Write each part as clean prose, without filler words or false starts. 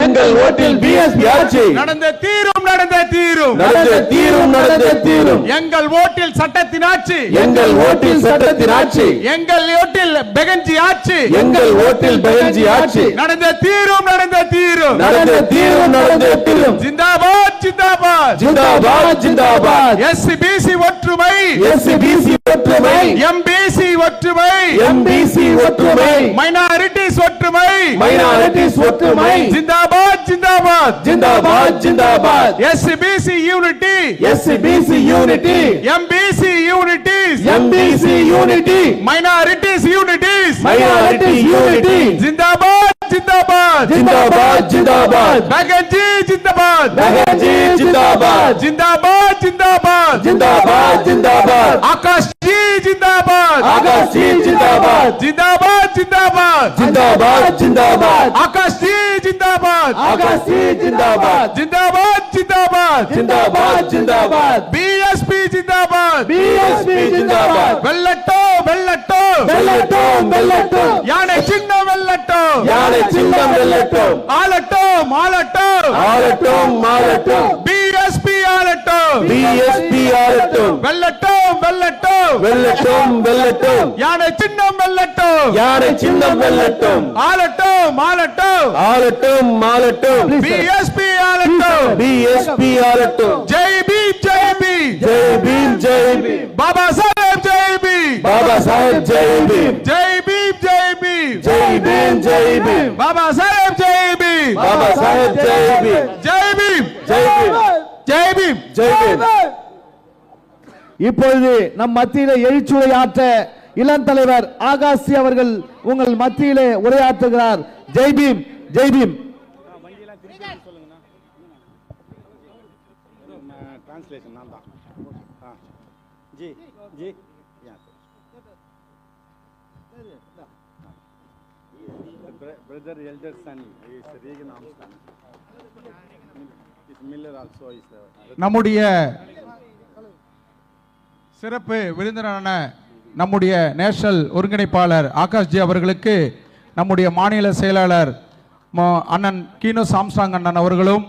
எங்கள் ஓட்டில் பிஎஸ்பி ஆட்சி நடந்தே தீரும் நடந்தே தீரும் நடந்தே தீரும் நடந்தே தீரும் எங்கள் ஓட்டில் சட்டத்தின் ஆட்சி எங்கள் ஓட்டில் சட்டத்தின் ஆட்சி எங்கள் ஓட்டில் பெகஞ்சி ஆட்சி எங்கள் ஓட்டில் பெகஞ்சி ஆட்சி நடந்தே தீரும் நடந்தே தீரும் நடந்தே தீரும் நடந்தே தீரும் ஜிந்தாபாத் ஜிந்தாபாத் ஜிந்தாபாத் ஜிந்தாபாத் எஸ்சிபிசி ஒற்றுமை எஸ்சிபிசி ஒற்றுமை எம்பிசி ஒற்றுமை எம்பிசி ஒற்றுமை மைனாரிட்டிஸ் ஒற்றுமை மைனாரிட்டிஸ் ஒற்றுமை ஜிந்தாபாத் ஜிந்தாபாத் ஜிந்தாபாத் ஜிந்தாபாத் SCBC unity SCBC unity MBC unities MBC unity minorities unities minorities unity ஜிந்தாபாத் ஜிந்தாபாத் ஜிந்தாபாத் ஜிந்தாபாத் பெகஞ்சி ஜிந்தாபாத் பெகஞ்சி ஜிந்தாபாத் ஜிந்தாபாத் ஜிந்தாபாத் ஜிந்தாபாத் ஜிந்தாபாத் ஆகாஷ் ஜி ஜிந்தாபாத் ஆகாஷ் ஜி ஜிந்தாபாத் ஜிந்தாபாத் ஜிந்தாபாத் ஜிந்தாபாத் ஜிந்தாபாத் ஆகாஷ் ஜி ஜிந்தாபாத் ஆகாஷ் ஜி ஜிந்தாபாத் ஜிந்தாபாத் ஜிந்தாபாத் ஜிந்தாபாத் ஜிந்தாபாத் பிஎஸ்பி ஜிந்தாபாத் பிஎஸ்பி ஜிந்தாபாத் வெல்லட்டோ வெல்லட்டோ வெல்லட்டும் வெல்லட்டும் யானை சின்னம் வெல்லட்டோ யானை சின்னம் வெல்லட்டும் ஆலட்டும் ஆலட்டும் ஆளட்டும் ஆளட்டும் பிஎஸ்பி ஆலட்டும் பிஎஸ்பி ஆளட்டும் வெல்லட்டும் வெல்லட்டும் வெல்லட்டும் வெல்லட்டும் யானை சின்னம் வெல்லட்டும் யானை சின்னம் வெல்லட்டும் ஆலட்டும் ஆலட்டும் ஆளட்டும் ஆளட்டும் பிஎஸ்பி ஆலட்டும் பிஎஸ்பி ஆளட்டும் ஜெய் பீம் ஜெய் பீம் ஜெய் பீம் ஜெய் பீம் பாபா சாஹேப் ஜெய் பீம் பாபா சாஹேப் ஜெய் பீம் ஜெய் பீம் ஜெய் பீம் ஜெய் பீம் ஜெய் பீம் பாபா சாஹேப் ஜெய் பீம் பாபா சாஹேப் ஜெய் பீம் ஜெய் பீம் ஜெய் பீம் ஜெய் பீம் ஜெய் பீம். இப்பொழுது நம் மத்தியிலே எழுச்சுரை ஆற்ற இளம் தலைவர் ஆகாஷ் அவர்கள் உங்கள் மத்தியிலே உரையாற்றுகிறார். ஜெய் பீம் ஜெய் பீம். ट्रांसलेशन नाम था हाँ जी जी brother elder son is Regan Armstrong is Miller also is நம்முடைய சிறப்பு விருந்தினரான நம்முடைய நேஷனல் ஒருங்கிணைப்பாளர் ஆகாஷ் ஜி அவர்களுக்கு நம்முடைய மாநில செயலாளர் அண்ணன் கீனோஸ் ஆம்ஸ்ட்ராங் அண்ணன் அவர்களும்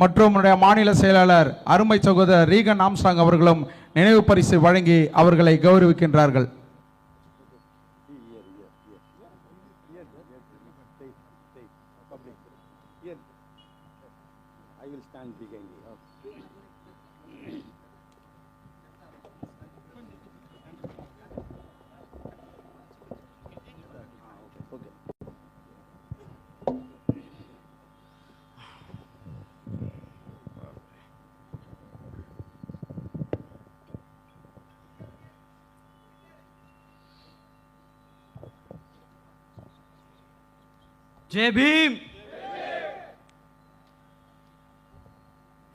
மற்றும் மாநில செயலாளர் அருமை சகோதரர் ரீகன் ஆம்ஸ்ட்ராங் அவர்களும் நினைவு பரிசு வழங்கி அவர்களை கௌரவிக்கின்றார்கள். Jai Bhim!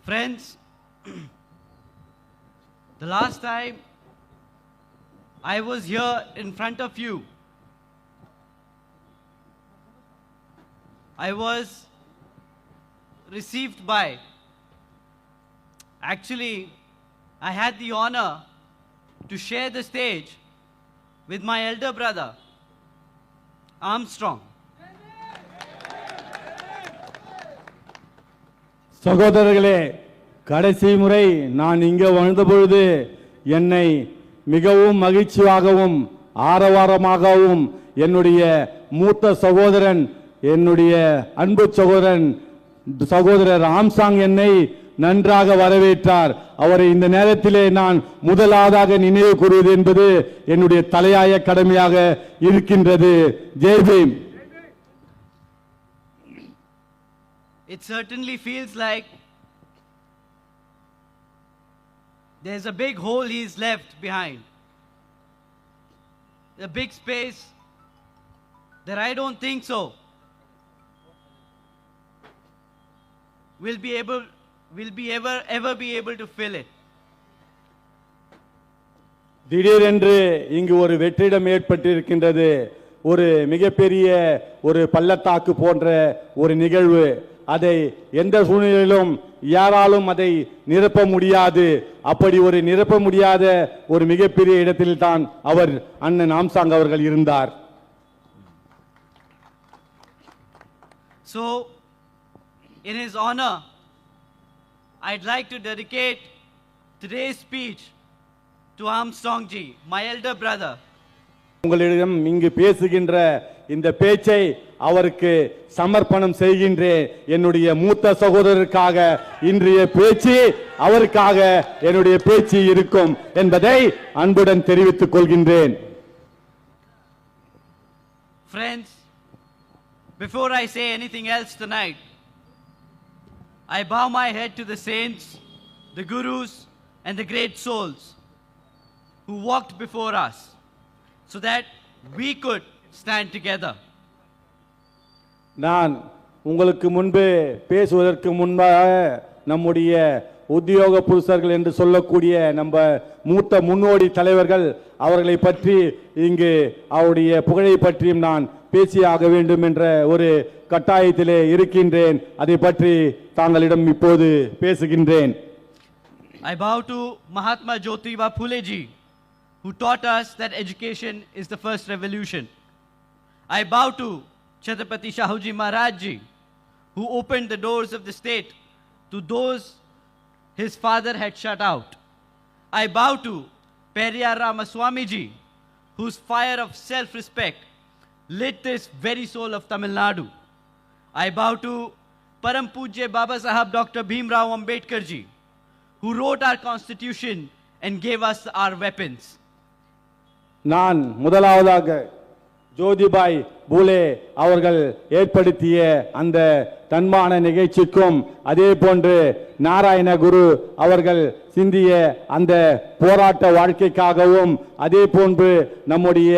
Friends, the last time I was here in front of you, I was received by, actually, I had the honor to share the stage with my elder brother, Armstrong. சகோதரர்களே, கடைசி முறை நான் இங்கே வந்த பொழுது என்னை மிகவும் மகிழ்ச்சியாகவும் ஆரவாரமாகவும் என்னுடைய மூத்த சகோதரன், என்னுடைய அன்பு சகோதரர் ஆம்ஸ்ட்ராங் என்னை நன்றாக வரவேற்றார். அவரை இந்த நேரத்திலே நான் முதலாவதாக நினைவு கூறுவது என்பது என்னுடைய தலையாய கடமையாக இருக்கின்றது. ஜெய் Bhim. It certainly feels like there's a big hole he's left behind. A big space that I don't think so will ever be able to fill it. திடீரென்று இங்கு ஒரு வெற்றிடம் ஏற்பட்டிருக்கின்றது. ஒரு மிகப்பெரிய ஒரு பள்ளத்தாக்கு போன்ற ஒரு நிகழ்வு. அதை எந்த சூழ்நிலையிலும் யாராலும் அதை நிரப்ப முடியாது. அப்படி ஒரு நிரப்ப முடியாத ஒரு மிகப்பெரிய இடத்தில் தான் அவர் அண்ணன் ஆம்ஸ்ட்ராங் அவர்கள் இருந்தார். So in his honor, I'd like to dedicate today's speech to Armstrong ji, my elder brother. உங்களிடம் இங்கு பேசுகின்ற இந்த பேச்சை அவருக்கு சமர்ப்பணம் செய்கின்றேன். என்னுடைய மூத்த சகோதரருக்காக இன்றைய பேச்சு அவருக்காக என்னுடைய பேச்சு இருக்கும் என்பதை அன்புடன் தெரிவித்துக் கொள்கின்றேன். Friends, before I say anything else tonight, I bow my head to the saints, the gurus, and the great souls who walked before us so that we could stand together. நான் உங்களுக்கு முன்பு பேசுவதற்கு முன்பாக நம்முடைய உத்தியோக புருஷர்கள் என்று சொல்லக்கூடிய நம்ம மூத்த முன்னோடி தலைவர்கள் அவர்களை பற்றி இங்கு அவருடைய புகழை பற்றியும் நான் பேசியாக வேண்டும் என்ற ஒரு கட்டாயத்திலே இருக்கின்றேன். அதை பற்றி தாங்களிடம் இப்போது பேசுகின்றேன். I bow to Mahatma Jyotiba Phule ji, who taught us that education is the first revolution. I bow to Chhatrapati Shahuji Maharaj ji, who opened the doors of the state to those his father had shut out. I bow to Periyar Ramaswamy ji, whose fire of self-respect lit this very soul of Tamil Nadu. I bow to Param Pujya Baba Sahab Dr. Bhim Rao Ambedkar ji, who wrote our constitution and gave us our weapons. நான் முதலாவதாக ஜோதிபாய் பூலே அவர்கள் ஏற்படுத்திய அந்த தன்மான நிகழ்ச்சிக்கும் அதே போன்று நாராயண குரு அவர்கள் சிந்திய அந்த போராட்ட வாழ்க்கைக்காகவும் அதே போன்று நம்முடைய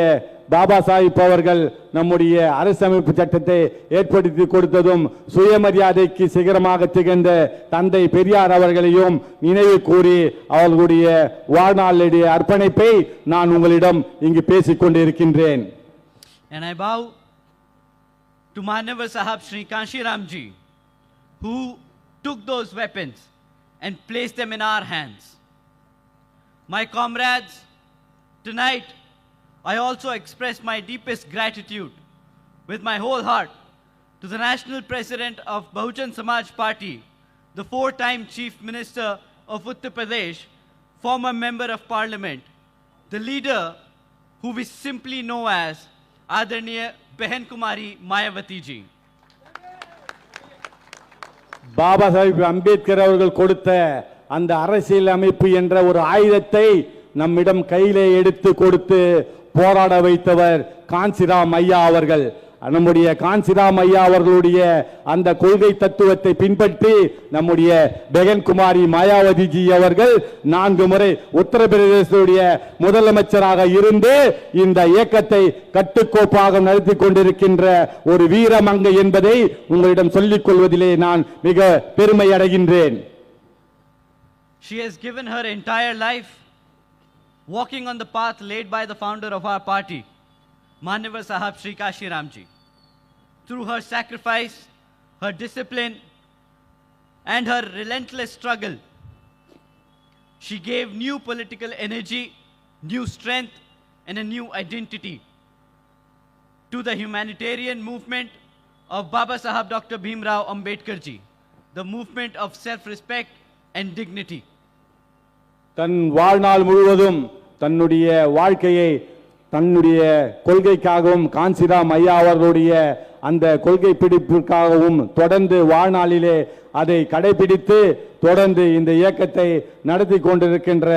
பாபா சாஹிப் அவர்கள் நம்முடைய அரசமைப்பு சட்டத்தை ஏற்படுத்தி கொடுத்ததும் சுயமரியாதைக்கு சிகரமாக திகழ்ந்த தந்தை பெரியார் அவர்களையும் நினைவு கூறி அவர்களுடைய வாழ்நாளுடைய அர்ப்பணிப்பை நான் உங்களிடம் இங்கு பேசிக் கொண்டிருக்கின்றேன். And I bow to Manavar Sahab Shri Kanshiram ji, who took those weapons and placed them in our hands. My comrades, tonight I also express my deepest gratitude with my whole heart to the National President of Bahujan Samaj Party, the 4-time Chief Minister of Uttar Pradesh, former Member of Parliament, the leader who we simply know as Adarniya Behan Kumari Mayawati ji. Baba Sahib Ambedkar அவர்கள் கொடுத்த அந்த அரசியல் அமைப்பு என்ற ஒரு ஆயுதத்தை நம்மிடம் கையிலே எடுத்து கொடுத்து போராட வைத்தவர் காஞ்சிராம் ஐயா அவர்கள். நம்முடைய காஞ்சிராம் ஐயா அவர்களுடைய அந்த கொள்கை தத்துவத்தை பின்பற்றி நம்முடைய பெகன் குமாரி மாயாவதி ஜி அவர்கள் 4 முறை உத்தரப்பிரதேசத்துடைய முதலமைச்சராக இருந்து இந்த இயக்கத்தை கட்டுக்கோப்பாக நடத்தி கொண்டிருக்கின்ற ஒரு வீரமங்கை என்பதை உங்களிடம் சொல்லிக் கொள்வதிலே நான் மிக பெருமை அடைகின்றேன். She has given her entire life walking on the path laid by the founder of our party, Manavar Sahab Shri Kashiram ji. Through her sacrifice, her discipline, and her relentless struggle, she gave new political energy, new strength, and a new identity to the humanitarian movement of Baba Sahab Dr. Bhim Rao Ambedkar ji, the movement of self-respect and dignity. தன் வாழ்நாள் முழுவதும் தன்னுடைய வாழ்க்கையை தன்னுடைய கொள்கைக்காகவும் காஞ்சிராம் ஐயா அவர்களுடைய அந்த கொள்கை பிடிப்பிற்காகவும் தொடர்ந்து வாழ்நாளிலே அதை கடைபிடித்து தொடர்ந்து இந்த இயக்கத்தை நடத்தி கொண்டிருக்கின்ற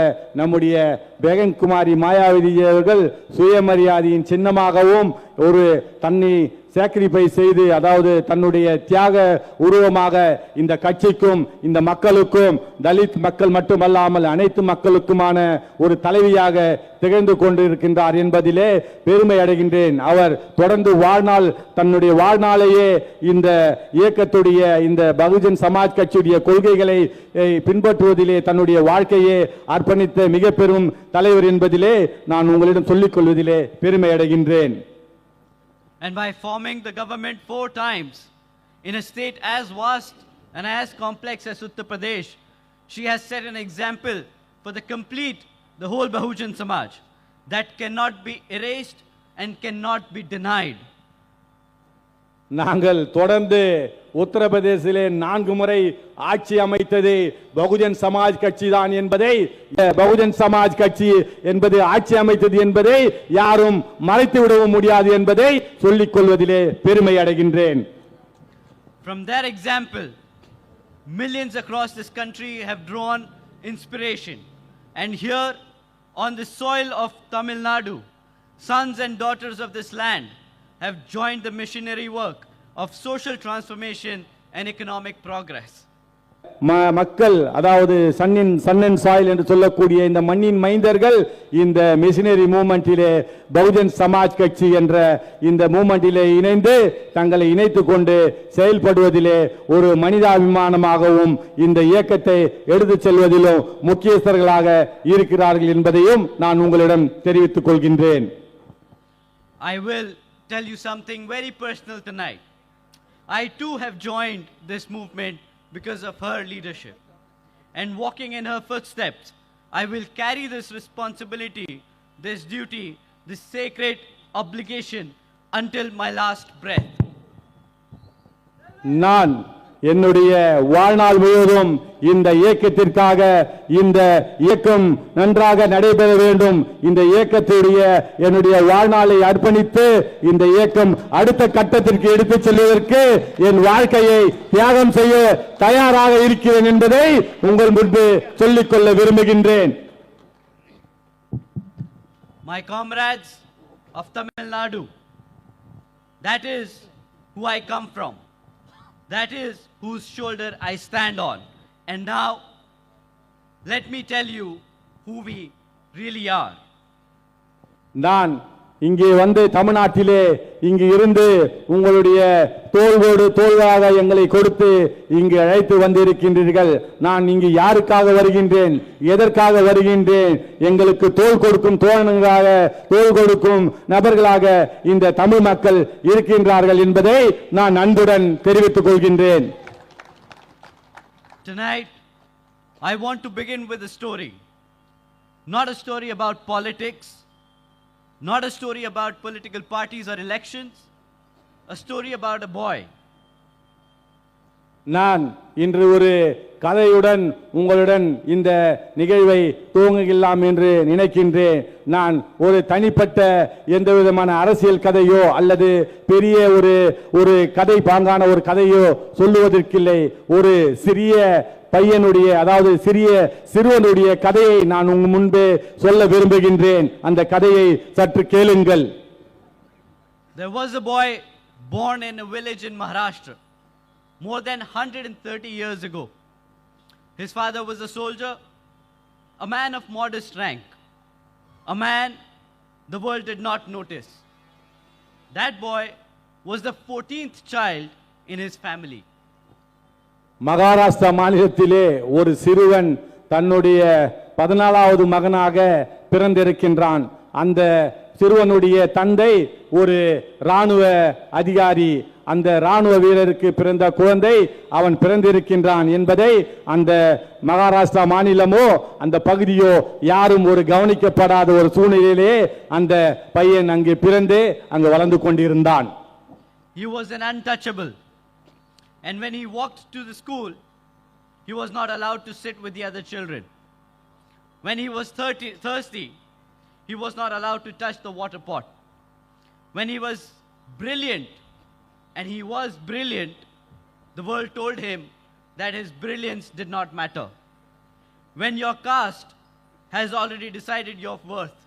நம்முடைய பெகன் குமாரி மாயாவதி அவர்கள் சுயமரியாதையின் சின்னமாகவும் ஒரு தன்னை சாக்ரிஃபைஸ் செய்து அதாவது தன்னுடைய தியாக உருவமாக இந்த கட்சிக்கும் இந்த மக்களுக்கும் தலித் மக்கள் மட்டுமல்லாமல் அனைத்து மக்களுக்குமான ஒரு தலைவியாக திகழ்ந்து கொண்டிருக்கின்றார் என்பதிலே பெருமை அடைகின்றேன். அவர் தொடர்ந்து வாழ்நாள் தன்னுடைய வாழ்நாளையே இந்த இயக்கத்துடைய இந்த பகுஜன் சமாஜ் கட்சியுடைய கொள்கைகளை பின்பற்றுவதிலே தன்னுடைய வாழ்க்கையை அர்ப்பணித்த மிக பெரும் தலைவர் என்பதிலே நான் உங்களிடம் சொல்லிக் கொள்வதிலே பெருமை அடைகின்றேன். And by forming the government 4 times in a state as vast and as complex as Uttar Pradesh, she has set an example for the whole Bahujan Samaj that cannot be erased and cannot be denied. நாங்கள் தொடர்ந்து உத்தரப்பிரதேசிலே 4 முறை ஆட்சி அமைத்தது பகுஜன் சமாஜ் கட்சி தான் என்பதை பகுஜன் சமாஜ் கட்சி என்பது ஆட்சி அமைத்தது என்பதை யாரும் மறைத்து விடவும் முடியாது என்பதை சொல்லிக் கொள்வதிலே பெருமை அடைகின்றேன். From their example, millions across this country have drawn inspiration. And here, on the soil of Tamil Nadu, sons and daughters of this land have joined the missionary work of social transformation and economic progress. மக்கள் அதாவது சன்னன் soil என்று சொல்லக்கூடிய இந்த மண்ணின் மைந்தர்கள் இந்த missionary மூவ்மெண்டிலே Bahujan Samaj கட்சி என்ற இந்த மூவ்மெண்டிலே இணைந்து தங்களை இணைத்துக் கொண்டு செயல்படுவதிலே ஒரு மனிதாபிமானமாகவும் இந்த இயக்கத்தை எடுத்துச் செல்வதிலும் முக்கியஸ்தர்களாக இருக்கிறார்கள் என்பதையும் நான் உங்களிடம் தெரிவித்துக் கொள்கின்றேன். I will tell you something very personal tonight. I too have joined this movement because of her leadership. And walking in her footsteps, I will carry this responsibility, this duty, this sacred obligation until my last breath. நான் என்னுடைய வாழ்நாள் முழுவதும் இந்த இயக்கத்திற்காக இந்த இயக்கம் நன்றாக நடைபெற வேண்டும், இந்த இயக்கத்துடைய என்னுடைய வாழ்நாளை அர்ப்பணித்து இந்த இயக்கம் அடுத்த கட்டத்திற்கு எடுத்துச் செல்வதற்கு என் வாழ்க்கையை தியாகம் செய்ய தயாராக இருக்கிறேன் என்பதை உங்கள் முன்பு சொல்லிக்கொள்ள விரும்புகின்றேன். My comrades of Tamil Nadu, that is who I come from. That is whose shoulder I stand on. And now, let me tell you who we really are. நான் இங்கே வந்து தமிழ்நாட்டிலே இங்கு இருந்து உங்களுடைய தோள்வோடு தோள்வாக எங்களை கொடுத்து இங்கு அழைத்து வந்திருக்கின்றீர்கள். நான் இங்கு யாருக்காக வருகின்றேன், எதற்காக வருகின்றேன், எங்களுக்கு தோள் கொடுக்கும் தோழர்களாக தோள் கொடுக்கும் நபர்களாக இந்த தமிழ் மக்கள் இருக்கின்றார்கள் என்பதை நான் அன்புடன் தெரிவித்துக் கொள்கின்றேன். Tonight, I want to begin with a story. Not a story about politics, not a story about political parties or elections, a story about a boy. நான் இன்று ஒரு கதையுடன் உங்களுடன் இந்த நிகழ்வை துவங்கலாம் என்று நினைக்கின்றேன். நான் ஒரு தனிப்பட்ட எந்த விதமான அரசியல் கதையோ அல்லது பெரிய ஒரு கதை பாங்கான ஒரு கதையோ சொல்லுவதற்கில்லை. ஒரு சிறிய பையனுடைய அதாவது சிறுவனுடைய கதையை நான் உங்க முன்பே சொல்ல விரும்புகின்றேன். அந்த கதையை சற்று கேளுங்கள். There was a boy born in a village in Maharashtra more than 130 years ago. His father was a soldier, a man of modest rank, a man the world did not notice. That boy was the 14th child in his family. Maharashtra மாநிலத்திலே ஒரு சிறுவன் தன்னுடைய 14வது மகனாக பிறந்திருக்கின்றான். அந்த சிறுவனுடைய தந்தை ஒரு ராணுவ அதிகாரி. அந்த ராணுவ வீரருக்கு பிறந்த குழந்தை அவன் பிறந்திருக்கின்றான் என்பதை அந்த மகாராஷ்டிரா மாநிலமோ அந்த பகுதியோ யாரும் ஒரு கவனிக்கப்படாத ஒரு சூழ்நிலையிலே அந்த பையன் அங்கே பிறந்து அங்கு வளர்ந்து கொண்டிருந்தான். He was an untouchable. And when he walked to the school, he was not allowed to sit with the other children. When he was thirsty, he was not allowed to touch the water pot. When he was brilliant, and he was brilliant, the world told him that his brilliance did not matter. When your caste has already decided your worth.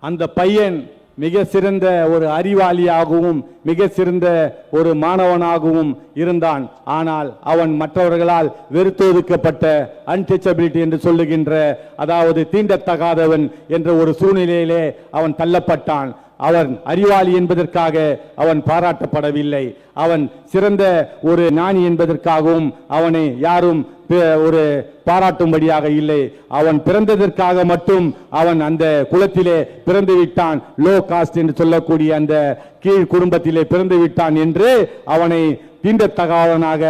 அந்த பையன் மிக சிறந்த ஒரு அறிவாளியாகவும் மிக சிறந்த ஒரு மாணவனாகவும் இருந்தான். ஆனால் அவன் மற்றவர்களால் வெறுத்தொதுக்கப்பட்ட அன்டச்சபிலிட்டி என்று சொல்லுகின்ற அதாவது தீண்டத்தகாதவன் என்ற ஒரு சூழ்நிலையிலே அவன் தள்ளப்பட்டான். அவன் அறிவாளி என்பதற்காக அவன் பாராட்டப்படவில்லை. அவன் சிறந்த ஒரு ஞானி என்பதற்காகவும் அவனை யாரும் ஒரு பாராட்டும்படியாக இல்லை. அவன் பிறந்ததற்காக மட்டும் அவன் அந்த குலத்திலே பிறந்து விட்டான், லோ காஸ்ட் என்று சொல்லக்கூடிய அந்த கீழ் குடும்பத்திலே பிறந்து விட்டான் என்று அவனை தீண்டத்தகாதவனாக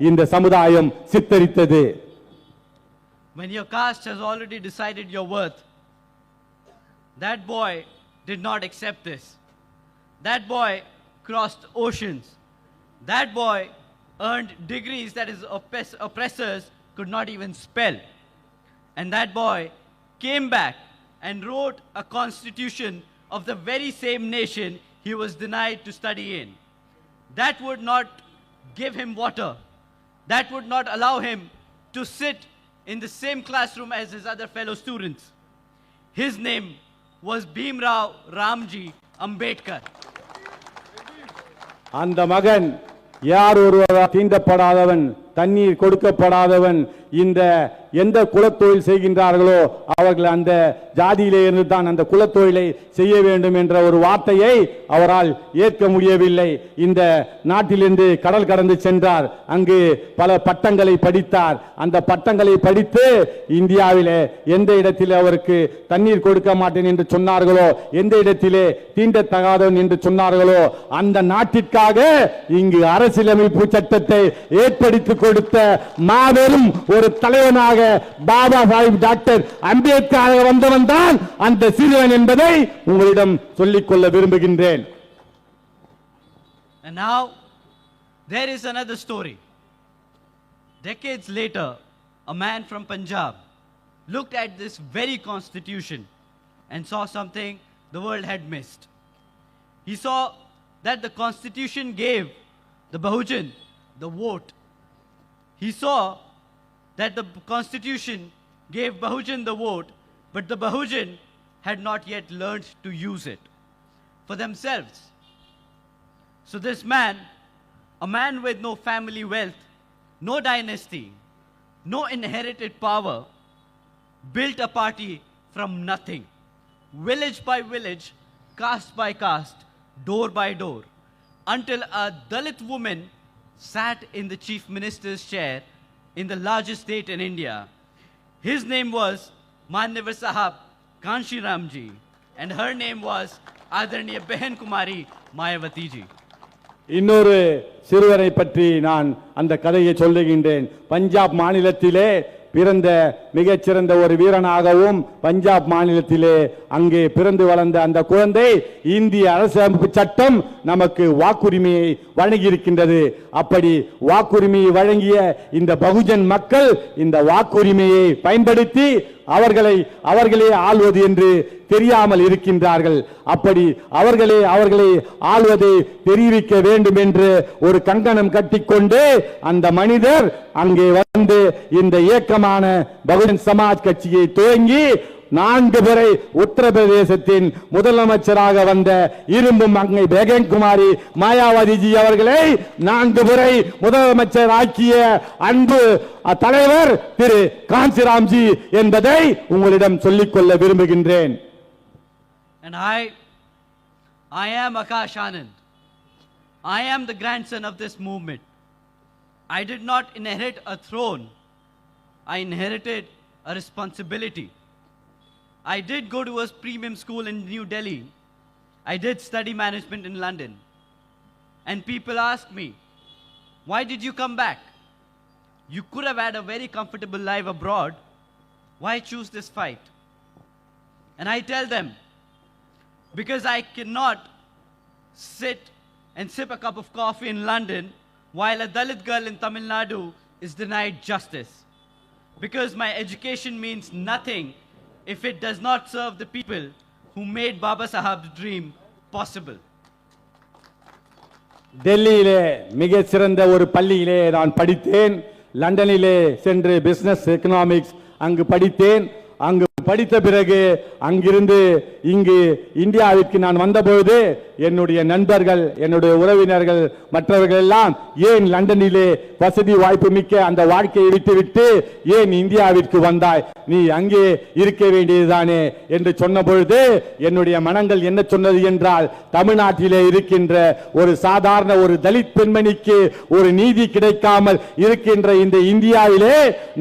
இந்த சமுதாயம் சித்தரித்தது. When your caste has already decided your worth, that boy did not accept this. That boy crossed oceans. That boy earned degrees that his oppressors could not even spell. And that boy came back and wrote a constitution of the very same nation he was denied to study in. That would not give him water. That would not allow him to sit in the same classroom as his other fellow students. His name was Bhimrao Ramji Ambedkar. அந்த மகன் யார் ஒருவரால் தீண்டப்படாதவன், தண்ணீர் கொடுக்கப்படாதவன், இந்த எந்த குலத்தொழில் செய்கின்றார்களோ அவர்கள் அந்த ஜாதியிலே இருந்து தான் அந்த குலத்தொழிலை செய்ய வேண்டும் என்ற ஒரு வார்த்தையை அவரால் ஏற்க முடியவில்லை. இந்த நாட்டிலிருந்து கடல் கடந்து சென்றார். அங்கு பல பட்டங்களை படித்தார். அந்த பட்டங்களை படித்து இந்தியாவிலே எந்த இடத்திலே அவருக்கு தண்ணீர் கொடுக்க மாட்டேன் என்று சொன்னார்களோ, எந்த இடத்திலே தீண்டத்தகாதவன் என்று சொன்னார்களோ, அந்த நாட்டிற்காக இங்கு அரசியலமைப்பு சட்டத்தை ஏற்படுத்தி கொடுத்த மாபெரும் ஒரு தலைவனாக பாபா சாஹிப் டாக்டர் அம்பேத்கர் வந்தவன் தான் அந்த சிறுவன் என்பதை உங்களிடம் சொல்லிக்கொள்ள விரும்புகின்றேன். And now there is another story. Decades later, a man from Punjab looked at this very constitution and saw something the world had missed. He saw that the constitution gave the Bahujan the vote. He saw that the constitution gave Bahujan the vote, but the Bahujan had not yet learned to use it for themselves. So this man, a man with no family wealth, no dynasty, no inherited power, built a party from nothing, village by village, caste by caste, door by door, until a Dalit woman sat in the chief minister's chair in the largest state in India. His name was Manyavar Sahab Kanshi Ramji, and her name was Adarniya Behan Kumari Mayawati ji. இன்னொரு சிறுவரை பற்றி நான் அந்த கதையை சொல்லுகின்றேன். பஞ்சாப் மாநிலத்திலே பிறந்த மிகச்சிறந்த ஒரு வீரனாகவும், பஞ்சாப் மாநிலத்திலே அங்கே பிறந்து வளர்ந்த அந்த குழந்தை இந்திய அரசியலமைப்பு சட்டம் நமக்கு வாக்குரிமையை வழங்கியிருக்கின்றது. அப்படி வாக்குரிமையை வழங்கிய இந்த பகுஜன் மக்கள் இந்த வாக்குரிமையை பயன்படுத்தி அவர்களே ஆள்வது என்று தெரியாமல் இருக்கின்றார்கள். அப்படி அவர்களை ஆள்வதை தெரிவிக்க வேண்டும் என்று ஒரு கங்கணம் கட்டிக்கொண்டு அந்த மனிதர் அங்கே வந்து இந்த இயக்கமான பகுஜன் சமாஜ் கட்சியை துவங்கி 4 முறை உத்தரப்பிரதேசத்தின் முதலமைச்சராக வந்த இரும்பு மங்கை பெகன் குமாரி மாயாவதிஜி அவர்களை 4 முறை முதலமைச்சர் ஆக்கிய அன்பு தலைவர் திரு காஞ்சிராம்ஜி என்பதை உங்களிடம் சொல்லிக்கொள்ள விரும்புகின்றேன். And I am Akash Anand. I am the grandson of this movement. I did not inherit a throne. I inherited a responsibility. I did go to a premium school in New Delhi. I did study management in London. And people ask me, why did you come back? You could have had a very comfortable life abroad. Why choose this fight? And I tell them, because I cannot sit and sip a cup of coffee in London while a Dalit girl in Tamil Nadu is denied justice. Because my education means nothing if it does not serve the people who made Baba Saheb's dream possible. டெல்லியிலே மிக சிறந்த ஒரு பள்ளியிலே நான் படித்தேன். லண்டனிலே சென்று business economics அங்கு படித்தேன். அங்கு படித்த பிறகு அங்கிருந்து இங்கு இந்தியாவிற்கு நான் வந்தபோது என்னுடைய நண்பர்கள், என்னுடைய உறவினர்கள், மற்றவர்கள் எல்லாம் ஏன் லண்டனிலே வசதி வாய்ப்பு மிக்க அந்த வாழ்க்கையை விட்டுவிட்டு ஏன் இந்தியாவிற்கு வந்தாய், நீ அங்கே இருக்க வேண்டியதுதானே என்று சொன்ன பொழுது என்னுடைய மனங்கள் என்ன சொன்னது என்றால், தமிழ்நாட்டிலே இருக்கின்ற ஒரு சாதாரண ஒரு தலித் பெண்மணிக்கு ஒரு நீதி கிடைக்காமல் இருக்கின்ற இந்த இந்தியாவிலே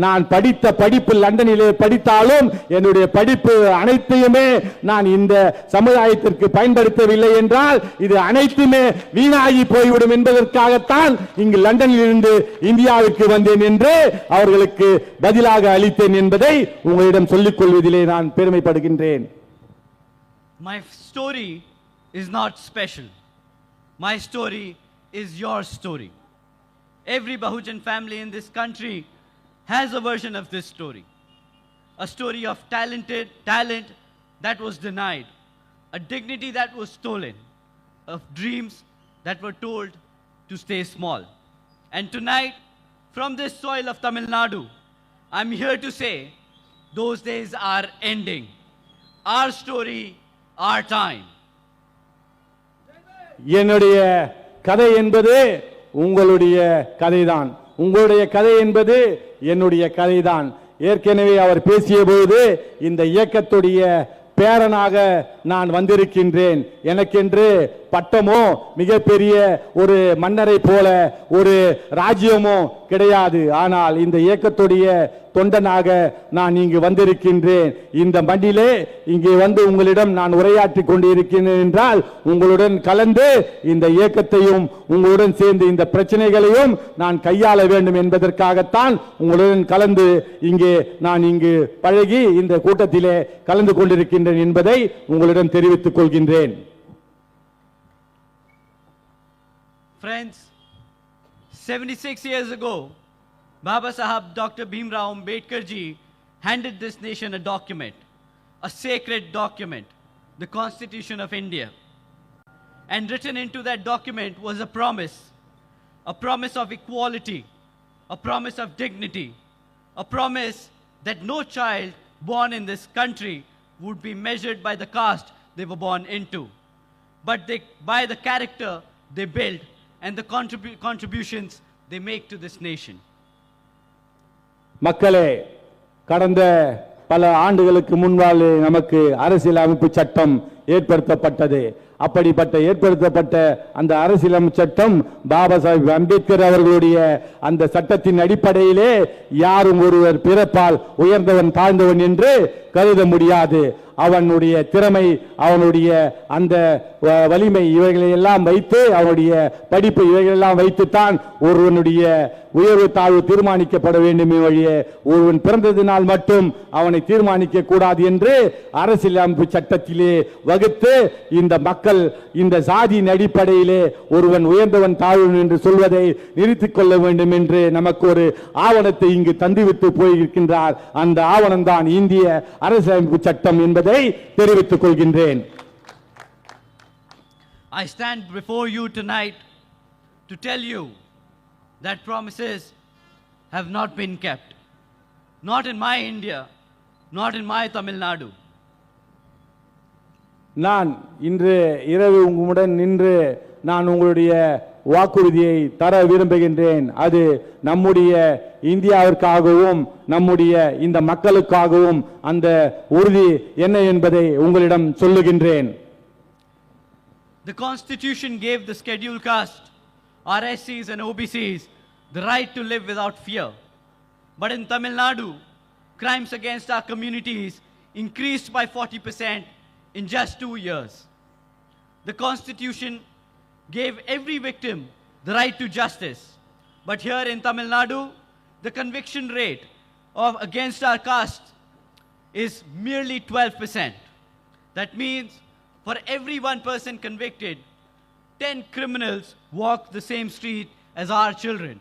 நான் படித்த படிப்பு லண்டனிலே படித்தாலும் என்னுடைய படிப்பு அனைத்தையுமே நான் இந்த சமுதாயத்திற்கு பயன்படுத்தவில்லை என்றால் இது அனைத்துமே வீணாகி போய்விடும் என்பதற்காகத்தான் இங்கு லண்டனில் இருந்து இந்தியாவுக்கு வந்தேன் என்று அவர்களுக்கு பதிலாக அளித்தேன் என்பதை உங்களிடம் சொல்லிக் கொள்வதிலே நான் பெருமைப்படுகின்றேன். My story is not special. My story is your story. Every Bahujan family in this country has a version of this story. A story of talent that was denied, a dignity that was stolen, of dreams that were told to stay small. And tonight, from this soil of Tamil Nadu, I'm here to say those days are ending. Our story, our time. என்னுடைய கதை என்பது உங்களுடைய கதைதான், உங்களுடைய கதை என்பது என்னுடைய கதைதான். ஏற்கனவே அவர் பேசியபோது இந்த இயக்கத்துடைய பேரனாக நான் வந்திருக்கின்றேன். எனக்கென்று பட்டமோ மிகப்பெரிய ஒரு மன்னரை போல ஒரு ராஜ்யமோ கிடையாது. ஆனால் இந்த இயக்கத்துடைய தொண்டனாக நான் இங்கு வந்திருக்கின்றேன். இந்த மண்ணிலே இங்கே வந்து உங்களிடம் நான் உரையாற்றி கொண்டிருக்கிறேன் என்றால் உங்களுடன் கலந்து இந்த இயக்கத்தையும் உங்களுடன் சேர்ந்து இந்த பிரச்சனைகளையும் நான் கையாள வேண்டும் என்பதற்காகத்தான் உங்களுடன் கலந்து நான் இங்கு பழகி இந்த கூட்டத்திலே கலந்து கொண்டிருக்கின்றேன் என்பதை உங்களிடம் தெரிவித்துக் கொள்கின்றேன். Friends, 76 years ago, Baba Sahab Dr. Bhimrao Ambedkar ji handed this nation a document, a sacred document, the Constitution of India. And written into that document was a promise of equality, a promise of dignity, a promise that no child born in this country would be measured by the caste they were born into, but by the character they build and the contributions they make to this nation. மக்களே, கடந்த பல ஆண்டுகளுக்கு முன்பாலே நமக்கு அரசியலமைப்பு சட்டம் ஏற்படுத்தப்பட்டது. அப்படிப்பட்ட ஏற்படுத்தப்பட்ட அந்த அரசியலமைப்பு சட்டம் பாபா சாஹிப் அம்பேத்கர் அவர்களுடைய அந்த சட்டத்தின் அடிப்படையிலே யாரும் ஒருவர் பிறப்பால் உயர்ந்தவன் தாழ்ந்தவன் என்று கருத முடியாது. அவனுடைய திறமை, அவனுடைய அந்த வலிமை இவைகளை எல்லாம் வைத்து, அவனுடைய படிப்பு இவைகளெல்லாம் வைத்துத்தான் ஒருவனுடைய உயர்வு தாழ்வு தீர்மானிக்கப்பட வேண்டுமே வழிய ஒருவன் பிறந்ததினால் மட்டும் அவனை தீர்மானிக்க கூடாது என்று அரசியலமைப்பு சட்டத்திலே வகுத்து இந்த மக்கள் இந்த சாதியின் அடிப்படையிலே ஒருவன் உயர்ந்தவன் தாழ்வன் என்று சொல்வதை நிறுத்திக் கொள்ள வேண்டும் என்று நமக்கு ஒரு ஆவணத்தை இங்கு தந்துவிட்டு போயிருக்கின்றார். அந்த ஆவணம் தான் இந்திய அரசியலமைப்பு சட்டம் என்பதை தெரிவித்துக் கொள்கின்றேன். I stand before you tonight to tell you that promises have not been kept. Not in my India, not in my Tamil Nadu. நான் இன்று இரவு உங்களுடன் நின்று நான் உங்களுடைய வாக்குறுதியை தர விரும்புகின்றேன். அது நம்முடைய இந்தியாவிற்காகவும் நம்முடைய இந்த மக்களுக்காகவும் அந்த உறுதி என்ன என்பதை உங்களிடம் சொல்லுகின்றேன். The Constitution gave the scheduled caste, RSCs and OBCs the right to live without fear. But in Tamil Nadu, crimes against our communities increased by 40% in just 2 years. The Constitution gave every victim the right to justice. But here in Tamil Nadu, the conviction rate against our caste is merely 12%. That means for every one person convicted, 10 criminals walk the same street as our children.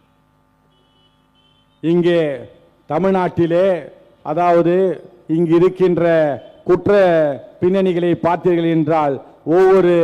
இங்கே தமிழ்நாட்டிலே, அதாவது இங்கு இருக்கின்ற குற்ற பின்னணிகளை பார்த்தீர்கள் என்றால் ஒவ்வொரு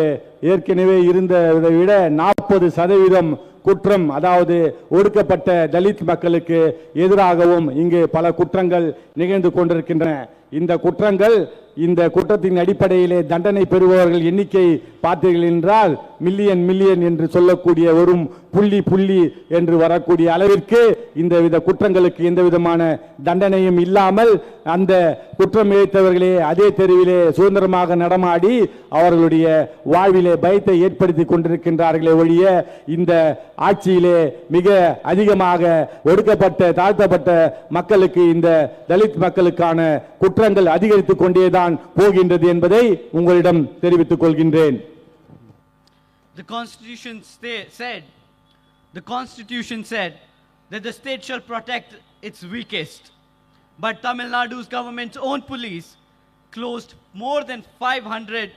ஏற்கனவே இருந்ததை விட 40% குற்றம், அதாவது ஒடுக்கப்பட்ட தலித் மக்களுக்கு எதிராகவும் இங்கு பல குற்றங்கள் நிகழ்ந்து கொண்டிருக்கின்றன. இந்த குற்றங்கள், இந்த குற்றத்தின் அடிப்படையிலே தண்டனை பெறுபவர்கள் எண்ணிக்கை பார்த்தீர்கள் என்றால் மில்லியன் என்று சொல்லக்கூடிய வரும் புள்ளி என்று வரக்கூடிய அளவிற்கு இந்த வித குற்றங்களுக்கு எந்த விதமான தண்டனையும் இல்லாமல் அந்த குற்றம் இழைத்தவர்களே அதே தெருவிலே சுதந்திரமாக நடமாடி அவர்களுடைய வாழ்விலே பயத்தை ஏற்படுத்தி கொண்டிருக்கின்றார்களே ஒழிய இந்த ஆட்சியிலே மிக அதிகமாக ஒடுக்கப்பட்ட தாழ்த்தப்பட்ட மக்களுக்கு, இந்த தலித் மக்களுக்கான குற்றங்கள் அதிகரித்துக் கொண்டேதான் போகின்றது என்பதை உங்களிடம் தெரிவித்துக் கொள்கின்றேன். The Constitution said that the state shall protect its weakest. But Tamil Nadu's government's own police closed more than 500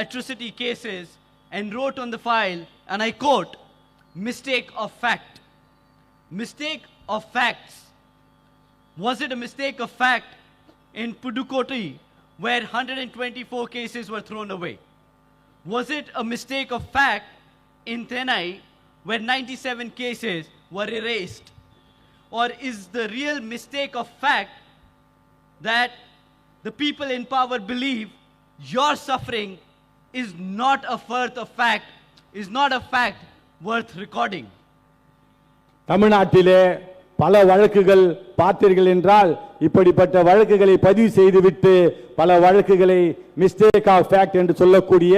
atrocity cases and wrote on the file, and I quote, mistake of fact. Mistake of facts. Was it a mistake of fact in Pudukkottai where 124 cases were thrown away? Was it a mistake of fact in Thenai where 97 cases were erased? Or is the real mistake of fact that the people in power believe your suffering is not a worth of fact, is not a fact worth recording? தமிழ்நாட்டிலே பல வழக்குகள் பார்த்தீர்கள் என்றால் இப்படிப்பட்ட வழக்குகளை பதிவு செய்துவிட்டு பல வழக்குகளை மிஸ்டேக் ஆஃப் ஃபேக்ட் என்று சொல்லக்கூடிய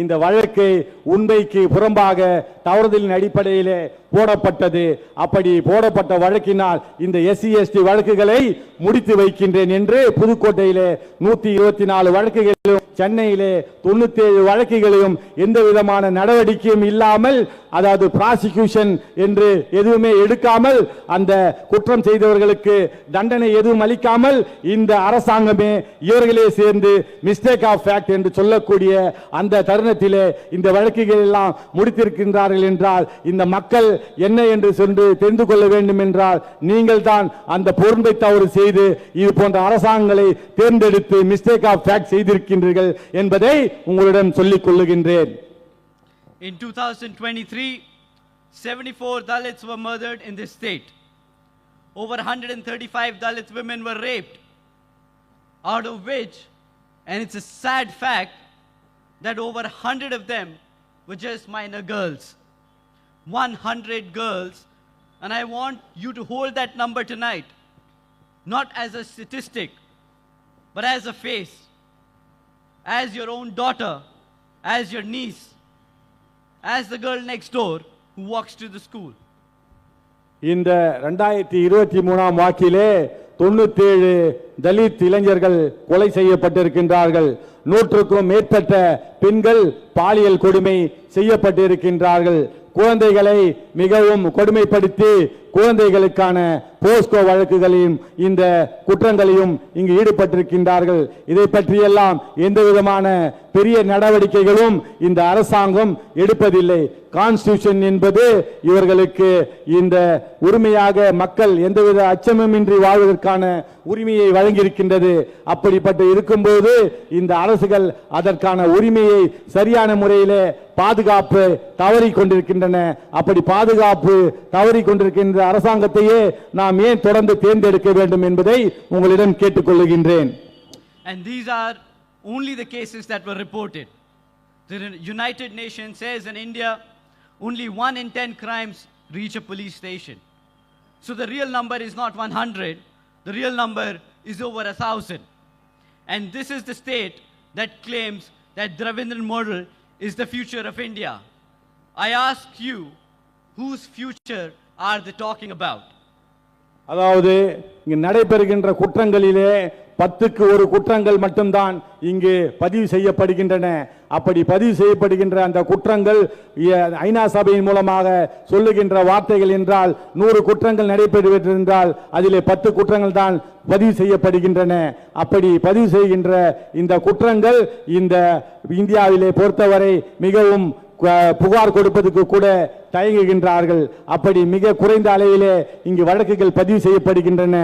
இந்த வழக்கை உண்மைக்கு புறம்பாக தவறுதலின் அடிப்படையிலே போடப்பட்டது. அப்படி போடப்பட்ட வழக்கினால் இந்த SC/ST வழக்குகளை முடித்து வைக்கின்றேன் என்று புதுக்கோட்டையிலே 124 வழக்குகளிலும் சென்னையிலே 97 வழக்குகளையும் எந்த விதமான நடவடிக்கையும் இல்லாமல், அதாவது ப்ராசிக்யூஷன் என்று எதுவுமே எடுக்காமல், அந்த குற்றம் செய்தவர்களுக்கு தண்டனை எதுவும் அளிக்காமல் இந்த அரசாங்கமே இவர்களே சேர்ந்து மிஸ்டேக் ஆஃப் ஃபேக்ட் என்று சொல்லக்கூடிய அந்த தருணத்திலே இந்த வழக்குகள் எல்லாம் முடித்திருக்கின்றார்கள் என்றால் இந்த மக்கள் என்ன என்று சென்று தெரிந்து கொள்ள வேண்டும் என்றால் நீங்கள் தான் அந்த பொறுப்பை தவறு செய்து இது போன்ற அரசாங்கங்களை தேர்ந்தெடுத்து மிஸ்டேக் ஆஃப் ஃபேக்ட் செய்திருக்கின்றீர்கள் என்பதை உங்களிடம் சொல்லிக் கொள்ளுகின்றேன். In 2023, 74 Dalits were murdered in this state. Over 135 Dalit women were raped, out of which, and it's a sad fact, that over 100 of them were just minor girls. 100 girls, and I want you to hold that number tonight, not as a statistic, but as a face, as your own daughter, as your niece, as the girl next door who walks to the school. இந்த 2023 வாக்கிலே 97 தலித் இளைஞர்கள் கொலை செய்யப்பட்டிருக்கின்றார்கள். 100க்கும் மேற்பட்ட பெண்கள் பாலியல் கொடுமை செய்யப்பட்டிருக்கின்றார்கள். குழந்தைகளை மிகவும் கொடுமைப்படுத்தி குழந்தைகளுக்கான போஸ்கோ வழக்குகளையும் இந்த குற்றங்களையும் இங்கு ஈடுபட்டிருக்கின்றார்கள். இதை பற்றியெல்லாம் எந்த விதமான பெரிய நடவடிக்கைகளும் இந்த அரசாங்கம் எடுப்பதில்லை. கான்ஸ்டிடியூஷன் என்பது இவர்களுக்கு இந்த உரிமையாக மக்கள் எந்தவித அச்சமுமின்றி வாழ்வதற்கான உரிமையை வழங்கியிருக்கின்றது. அப்படிப்பட்ட இருக்கும்போது இந்த அரசுகள் அதற்கான உரிமையை சரியான முறையிலே பாதுகாப்பு தவறிக் கொண்டிருக்கின்றன. அப்படி பாதுகாப்பு தவறிக் கொண்டிருக்கின்ற அரசாங்கத்தையே நாம் ஏன் தொடர்ந்து தேர்ந்தெடுக்க வேண்டும் என்பதை உங்களிடம் கேட்டுக்கொள்கின்றேன். And these are only the cases that were reported. The United Nations says in India only 1 in 10 crimes reach a police station. So the real number is not 100, the real number is over 1,000. And this is the state that claims that Dravindran model is the future of India. I ask you, whose future are they talking about? அதாவது இங்கு நடைபெறுகின்ற குற்றங்களிலே 10க்கு 1 குற்றங்கள் மட்டும்தான் இங்கு பதிவு செய்யப்படுகின்றன. அப்படி பதிவு செய்யப்படுகின்ற அந்த குற்றங்கள் ஐநா சபையின் மூலமாக சொல்லுகின்ற வார்த்தைகள் என்றால் 100 குற்றங்கள் நடைபெறுவதென்றால் அதிலே 10 குற்றங்கள் தான் பதிவு செய்யப்படுகின்றன. அப்படி பதிவு செய்கின்ற இந்த குற்றங்கள் இந்த இந்தியாவிலே பொறுத்தவரை மிகவும் புகார் கொடுப்பதற்கு கூட தயங்குகின்றார்கள். அப்படி மிக குறைந்த அளவிலே இங்கு வழக்குகள் பதிவு செய்யப்படுகின்றன.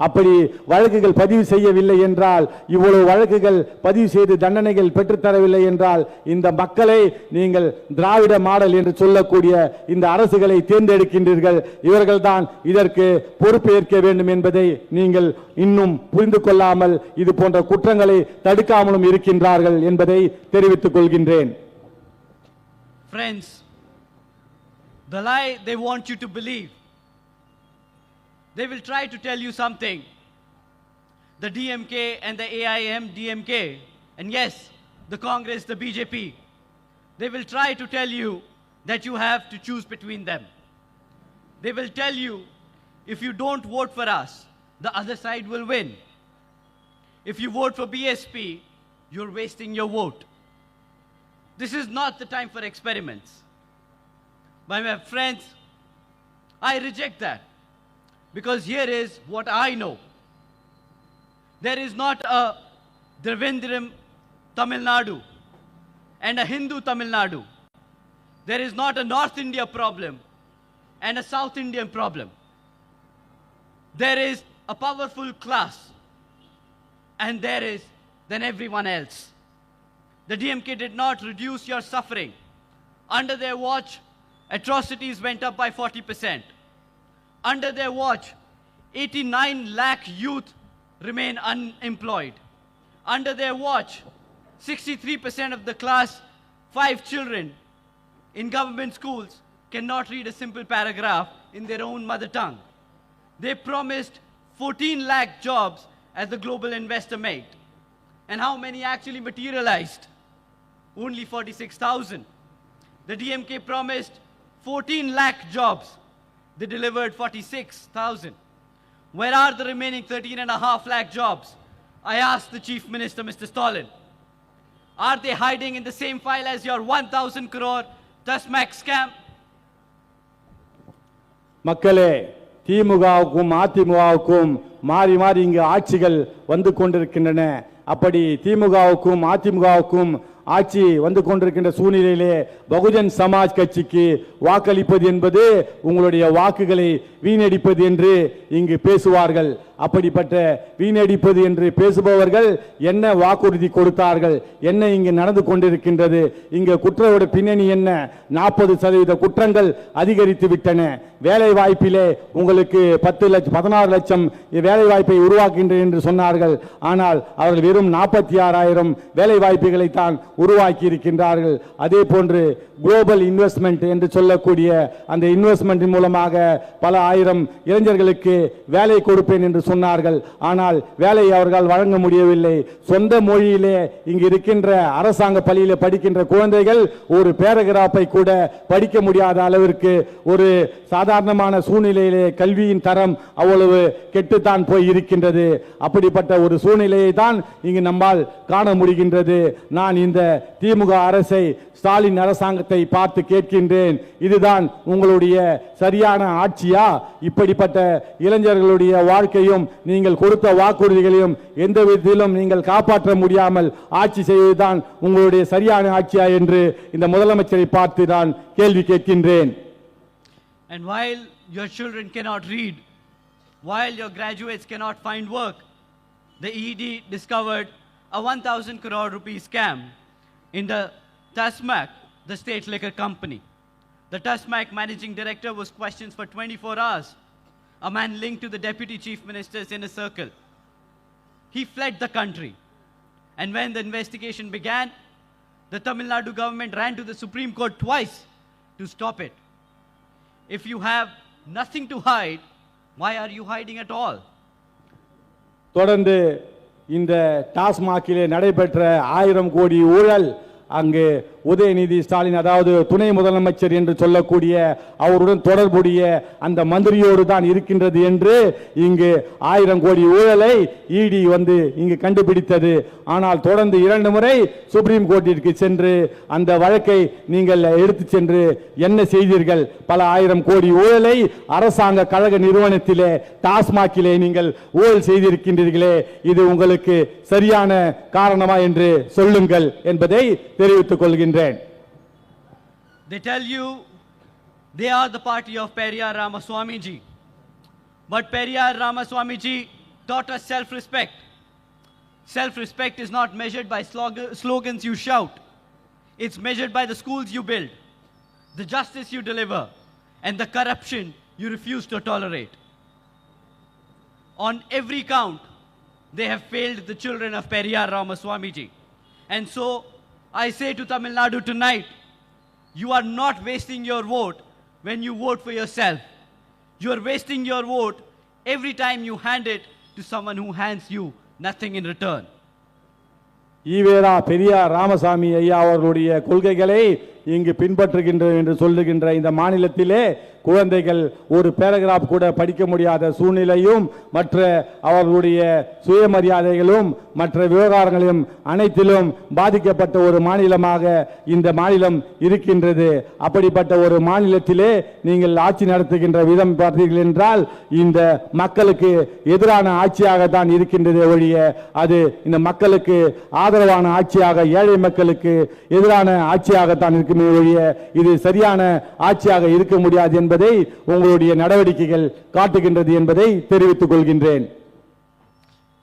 அப்படி வழக்குகள் பதிவு செய்யவில்லை என்றால், இவ்வளவு வழக்குகள் பதிவு செய்து தண்டனைகள் பெற்றுத்தரவில்லை என்றால் இந்த மக்களை நீங்கள் திராவிட மாடல் என்று சொல்லக்கூடிய இந்த அரசுகளை தேர்ந்தெடுக்கின்றீர்கள். இவர்கள்தான் இதற்கு பொறுப்பேற்க வேண்டும் என்பதை நீங்கள் இன்னும் புரிந்து கொள்ளாமல் இது போன்ற குற்றங்களை தடுக்காமலும் இருக்கின்றார்கள் என்பதை தெரிவித்துக் கொள்கின்றேன். Friends, the lie they want you to believe, they will try to tell you something. The DMK and the AIM DMK, and yes, the Congress, the BJP, they will try to tell you that you have to choose between them. They will tell you, if you don't vote for us, the other side will win. If you vote for BSP, you're wasting your vote. This is not the time for experiments. My friends, I reject that, because here is what I know. There is not a Dravindran Tamil Nadu and a Hindu Tamil Nadu. there is not a North India problem and a South Indian problem. There is a powerful class, and there is then everyone else. The DMK did not reduce your suffering. Under their watch, atrocities went up by 40%. Under their watch, 89 lakh youth remain unemployed. Under their watch, 63% of the class 5 children in government schools cannot read a simple paragraph in their own mother tongue. They promised 14 lakh jobs as the global investor made. And how many actually materialized? Only 46,000. The DMK promised 14 lakh jobs. They delivered 46,000. Where are the remaining 13.5 lakh jobs? I asked the Chief Minister, Mr. Stalin. Are they hiding in the same file as your 1,000 crore Tasmac scam? மக்களே, திமுகவுக்கும் அதிமுகவுக்கும் மாறி மாறி இங்கு ஆட்சிகள் வந்து கொண்டிருக்கின்றன. அப்படி திமுகவுக்கும் அதிமுகவுக்கும் ஆட்சி வந்து கொண்டிருக்கின்ற சூழ்நிலையிலே பகுஜன் சமாஜ் கட்சிக்கு வாக்களிப்பது என்பது உங்களுடைய வாக்குகளை வீணடிப்பது என்று இங்கு பேசுவார்கள். அப்படிப்பட்ட வீணடிப்பது என்று பேசுபவர்கள் என்ன வாக்குறுதி கொடுத்தார்கள், என்ன இங்கு நடந்து கொண்டிருக்கின்றது, இங்கு குற்றவோட பின்னணி என்ன? 40% குற்றங்கள் அதிகரித்து விட்டன. வேலை வாய்ப்பிலே உங்களுக்கு 16 லட்சம் வேலை வாய்ப்பை உருவாக்கின்றேன் என்று சொன்னார்கள். ஆனால் அவர்கள் வெறும் 46,000 வேலை வாய்ப்புகளை தான் உருவாக்கி இருக்கின்றார்கள். அதே போன்று குளோபல் இன்வெஸ்ட்மெண்ட் என்று சொல்லக்கூடிய அந்த இன்வெஸ்ட்மெண்ட் மூலமாக பல ஆயிரம் இளைஞர்களுக்கு வேலை கொடுப்பேன் என்று சொன்னார்கள். ஆனால் வேலை அவர்கள் வழங்க முடியவில்லை. சொந்த மொழியிலே இங்கு இருக்கின்ற அரசாங்க பள்ளியிலே படிக்கின்ற குழந்தைகள் ஒரு பேராகிராஃபை கூட படிக்க முடியாத அளவிற்கு ஒரு சாதாரணமான சூழ்நிலையிலே கல்வியின் தரம் அவ்வளவு கெட்டுத்தான் போய் இருக்கின்றது. அப்படிப்பட்ட ஒரு சூழ்நிலையை தான் இங்கு நம்மால் காண முடிகின்றது. நான் இந்த திமுக அரசை, ஸ்டாலின் அரசாங்கத்தை பார்த்து கேட்கின்றேன், இதுதான் உங்களுடைய சரியான ஆட்சியா? இப்படிப்பட்ட இளைஞர்களுடைய வாழ்க்கையும் நீங்கள் கொடுத்த வாக்குறுதிகளையும் எந்த விதத்திலும் நீங்கள் காப்பாற்ற முடியாமல் ஆட்சி செய்வதுதான் உங்களுடைய சரியான ஆட்சியா என்று இந்த முதலமைச்சரை பார்த்து நான் கேள்வி கேட்கின்றேன். And while your children cannot read, while your graduates cannot find work, the ED discovered a 1,000 crore rupee scam in the Tasmac, the state liquor company. The Tasmac managing director was questioned for 24 hours. A man linked to the deputy chief minister's inner circle. He fled the country. And when the investigation began, the Tamil Nadu government ran to the Supreme Court twice to stop it. If you have nothing to hide, why are you hiding at all? தொடர்ந்து இந்த டாஸ்மாகிலே நடைபெற்ற 1000 கோடி ஊழல் அங்கு உதயநிதி ஸ்டாலின், அதாவது துணை முதலமைச்சர் என்று சொல்லக்கூடிய அவருடன் தொடர்புடைய அந்த மந்திரியோடு தான் இருக்கின்றது என்று இங்கு 1000 கோடி ஊழலை இடி வந்து இங்கு கண்டுபிடித்தது. ஆனால் தொடர்ந்து 2 முறை சுப்ரீம் கோர்ட்டிற்கு சென்று அந்த வழக்கை நீங்கள் எடுத்து சென்று என்ன செய்தீர்கள்? பல 1000 கோடி ஊழலை அரசாங்க கழக நிறுவனத்திலே டாஸ்மாகிலே நீங்கள் ஊழல் செய்திருக்கின்றீர்களே, இது உங்களுக்கு சரியான காரணமா என்று சொல்லுங்கள் என்பதை தெரிவித்துக் கொள்கின்றேன். They tell you they are the party of Periyar Ramaswamiji. But Periyar Ramaswamiji taught us self-respect. Self-respect is not measured by slogans you shout. It's measured by the schools you build, the justice you deliver, and the corruption you refuse to tolerate. On every count, they have failed the children of Periyar Ramaswamiji. And so, I say to Tamil Nadu tonight, you are not wasting your vote when you vote for yourself. You are wasting your vote every time you hand it to someone who hands you nothing in return. EVR Periyar Ramasamy ஐயா அவர்களுடைய கொள்கைகளை இங்கு பின்பற்றுகின்றோம் என்று சொல்லுகின்ற இந்த மாநிலத்திலே குழந்தைகள் ஒரு பேராகிராஃப் கூட படிக்க முடியாத சூழ்நிலையும் மற்ற அவர்களுடைய சுயமரியாதைகளும் மற்ற விவகாரங்களும் அனைத்திலும் பாதிக்கப்பட்ட ஒரு மாநிலமாக இந்த மாநிலம் இருக்கின்றது. அப்படிப்பட்ட ஒரு மாநிலத்திலே நீங்கள் ஆட்சி நடத்துகின்ற விதம் பார்த்தீர்கள் என்றால் இந்த மக்களுக்கு எதிரான ஆட்சியாக தான் இருக்கின்றதே ஒழிய அது இந்த மக்களுக்கு ஆதரவான ஆட்சியாக, ஏழை மக்களுக்கு எதிரான ஆட்சியாகத்தான் இருக்கின்றது. இருக்குமே ஒழிய இது சரியான ஆட்சியாக இருக்க முடியாது என்பதை உங்களுடைய நடவடிக்கைகள் காட்டுகின்றது என்பதை தெரிவித்துக் கொள்கின்றேன்.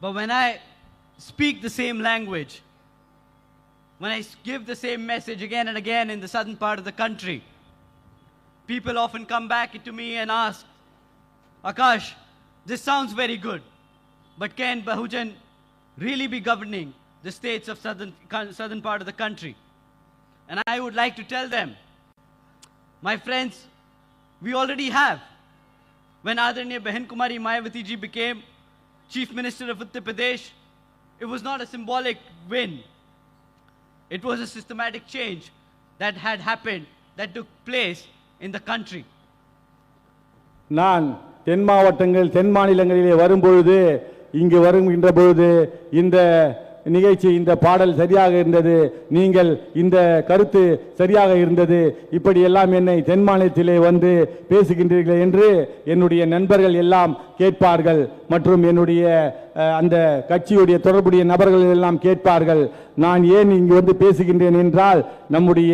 But when I speak the same language, when I give the same message again and again in the southern part of the country, people often come back to me and ask, Akash, this sounds very good, but can Bahujan really be governing the states of southern part of the country? And I would like to tell them, my friends, we already have. When Adaraniya Behan Kumari Mayawati ji became Chief Minister of Uttar Pradesh, it was not a symbolic win. It was a systematic change that had happened, that took place in the country. நான் தென் மாவட்டங்கள் தென் மாநிலங்களிலே வரும்பொழுது இங்கு வருகின்ற பொழுது இந்த நிகழ்ச்சி இந்த பாடல் சரியாக இருந்தது, நீங்கள் இந்த கருத்து சரியாக இருந்தது, இப்படி எல்லாம் என்னை தென் மாநிலத்திலே வந்து பேசுகின்றீர்கள் என்று என்னுடைய நண்பர்கள் எல்லாம் கேட்பார்கள் மற்றும் என்னுடைய அந்த கட்சியுடைய தொடர்புடைய நபர்கள் எல்லாம் கேட்பார்கள். நான் ஏன் இங்கு வந்து பேசுகின்றேன் என்றால் நம்முடைய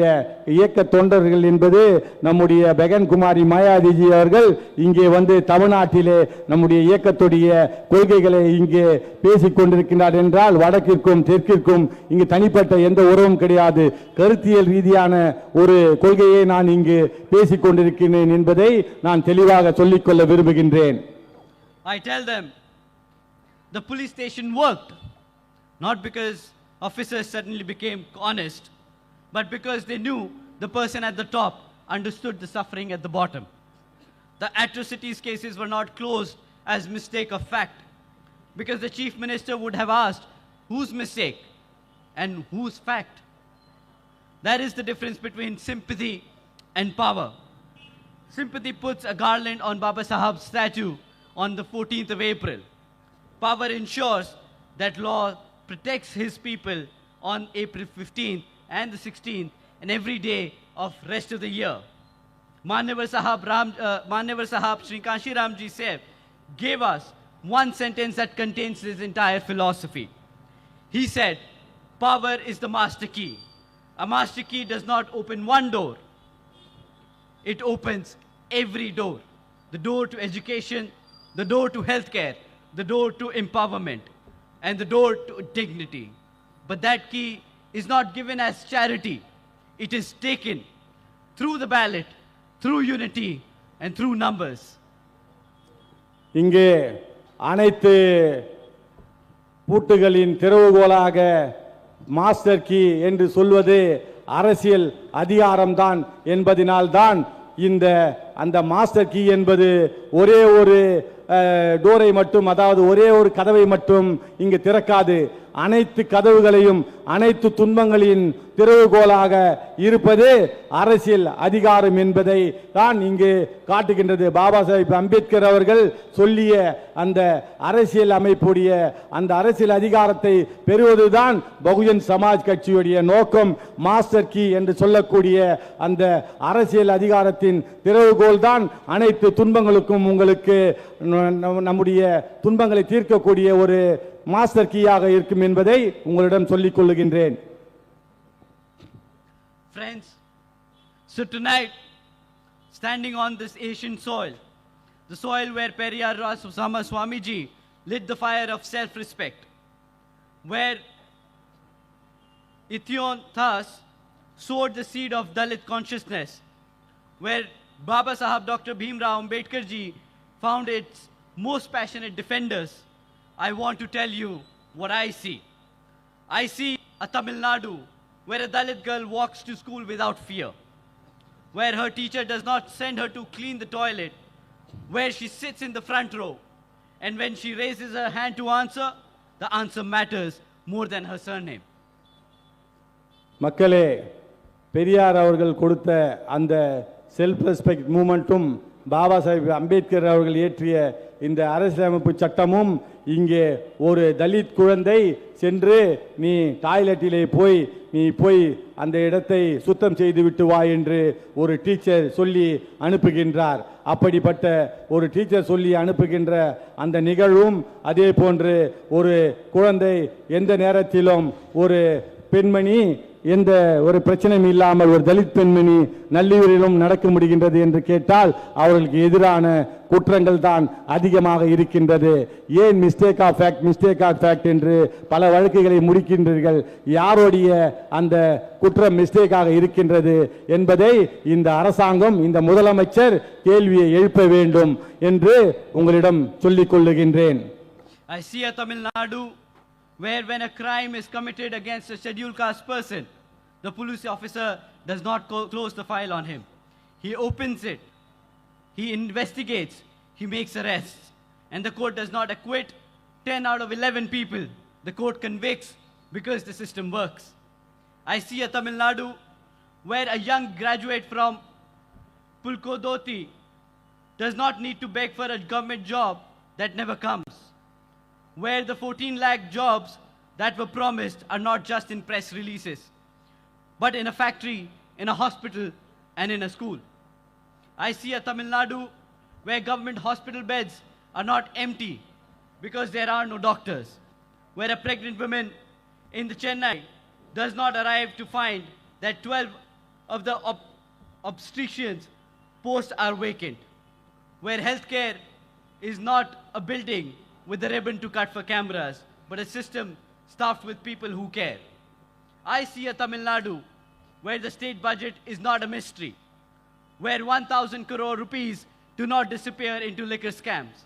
இயக்க தொண்டர்கள் என்பது நம்முடைய பெகன் குமாரி மாயாவதிஜி அவர்கள் இங்கே வந்து தமிழ்நாட்டிலே நம்முடைய இயக்கத்துடைய கொள்கைகளை இங்கே பேசிக் கொண்டிருக்கின்றார் என்றால் வடக்கிற்கும் தெற்கிற்கும் இங்கு தனிப்பட்ட எந்த உறவும் கிடையாது, கருத்தியல் ரீதியான ஒரு கொள்கையை நான் இங்கு பேசிக் கொண்டிருக்கிறேன் என்பதை நான் தெளிவாக சொல்லிக்கொள்ள விரும்புகின்றேன். I tell them the police station worked, not because officers suddenly became honest, but because they knew the person at the top understood the suffering at the bottom. The atrocities cases were not closed as mistake of fact, because the chief minister would have asked whose mistake and whose fact. That is the difference between sympathy and power. Sympathy puts a garland on Baba Saheb's statue on the 14th of April. Power ensures that law protects his people on April 15th and the 16th and every day of rest of the year. Manevar Sahab Shri Kanshi Ramji Saheb gave us one sentence that contains his entire philosophy. He said, power is the master key. A master key does not open one door. It opens every door. The door to education, the door to healthcare, the door to empowerment, and the door to dignity. But that key is not given as charity. It is taken through the ballot, through unity, and through numbers. இங்கே அனைத்து பூட்டுகளின் திறவுகோலாக master key என்று சொல்வது அரசியல் அதிகாரம்தான் என்பதனால்தான் அந்த master key என்பது ஒரே ஒரு டோரை மட்டும், அதாவது ஒரே ஒரு கதவை மட்டும் இங்கு திறக்காது. அனைத்து கதவுகளையும் அனைத்து துன்பங்களின் திறவுகோலாக இருப்பது அரசியல் அதிகாரம் என்பதை தான் இங்கு காட்டுகின்றது. பாபா சாஹிப் அம்பேத்கர் அவர்கள் சொல்லிய அந்த அரசியல் அமைப்புடைய அந்த அரசியல் அதிகாரத்தை பெறுவதுதான் பகுஜன் சமாஜ் கட்சியுடைய நோக்கம். மாஸ்டர் கீ என்று சொல்லக்கூடிய அந்த அரசியல் அதிகாரத்தின் திறவுகோல் தான் அனைத்து துன்பங்களுக்கும் உங்களுக்கு நம்முடைய துன்பங்களை தீர்க்கக்கூடிய ஒரு மாஸ்டர் கீயாக இருக்கும் என்பதை உங்களிடம் சொல்லிக் கொள்ளுகின்றேன். Friends, so tonight, standing on this Asian soil, the soil where Periyar Ramaswamy Swamiji lit the fire of self-respect, where Ithyon Thas sowed the seed of Dalit consciousness, where Baba Sahab Dr. Bhim Rao Ambedkar ji found its most passionate defenders, I want to tell you what I see. I see a Tamil Nadu where a Dalit girl walks to school without fear, where her teacher does not send her to clean the toilet, where she sits in the front row, and when she raises her hand to answer, the answer matters more than her surname. மக்களே, பெரியார் அவர்கள் கொடுத்த அந்த self respect மூமெண்ட்டும் Baba Sahib Ambedkar அவர்கள் இயற்றிய இந்த அரசியலமைப்பு சட்டமும் இங்கே ஒரு தலித் குழந்தை சென்று நீ டாய்லெட்டிலே போய் அந்த இடத்தை சுத்தம் செய்துவிட்டு வா என்று ஒரு டீச்சர் சொல்லி அனுப்புகின்றார். அப்படிப்பட்ட ஒரு டீச்சர் சொல்லி அனுப்புகின்ற அந்த நிகழ்வும் அதே போன்று ஒரு குழந்தை எந்த நேரத்திலும் ஒரு பெண்மணி எந்த ஒரு பிரச்சனையும் இல்லாமல் ஒரு தலித் பெண்மணி நள்ளியூரிலும் நடக்க முடிகின்றது என்று கேட்டால் அவர்களுக்கு எதிரான குற்றங்கள் தான் அதிகமாக இருக்கின்றது. ஏன் மிஸ்டேக் ஆஃப் ஃபேக்ட் என்று பல வழக்குகளை முடிக்கின்றீர்கள்? யாருடைய அந்த குற்றம் மிஸ்டேக்காக இருக்கின்றது என்பதை இந்த அரசாங்கம், இந்த முதலமைச்சர் கேள்வியை எழுப்ப வேண்டும் என்று உங்களிடம் சொல்லிக் கொள்ளுகின்றேன். I see a Tamil Nadu where when a crime is committed against a scheduled caste person, the police officer does not close the file on him. He opens it, he investigates, he makes arrests, and the court does not acquit 10 out of 11 people. The court convicts because the system works. I see a Tamil Nadu where a young graduate from Pulkodoti does not need to beg for a government job that never comes. Where the 14 lakh jobs that were promised are not just in press releases, but in a factory, in a hospital, and in a school. I see a Tamil Nadu where government hospital beds are not empty because there are no doctors. Where a pregnant woman in the Chennai does not arrive to find that 12 of the obstetricians posts are vacant. Where healthcare is not a building with a ribbon to cut for cameras, but a system staffed with people who care. I see a Tamil Nadu where the state budget is not a mystery, where 1,000 crore rupees do not disappear into liquor scams,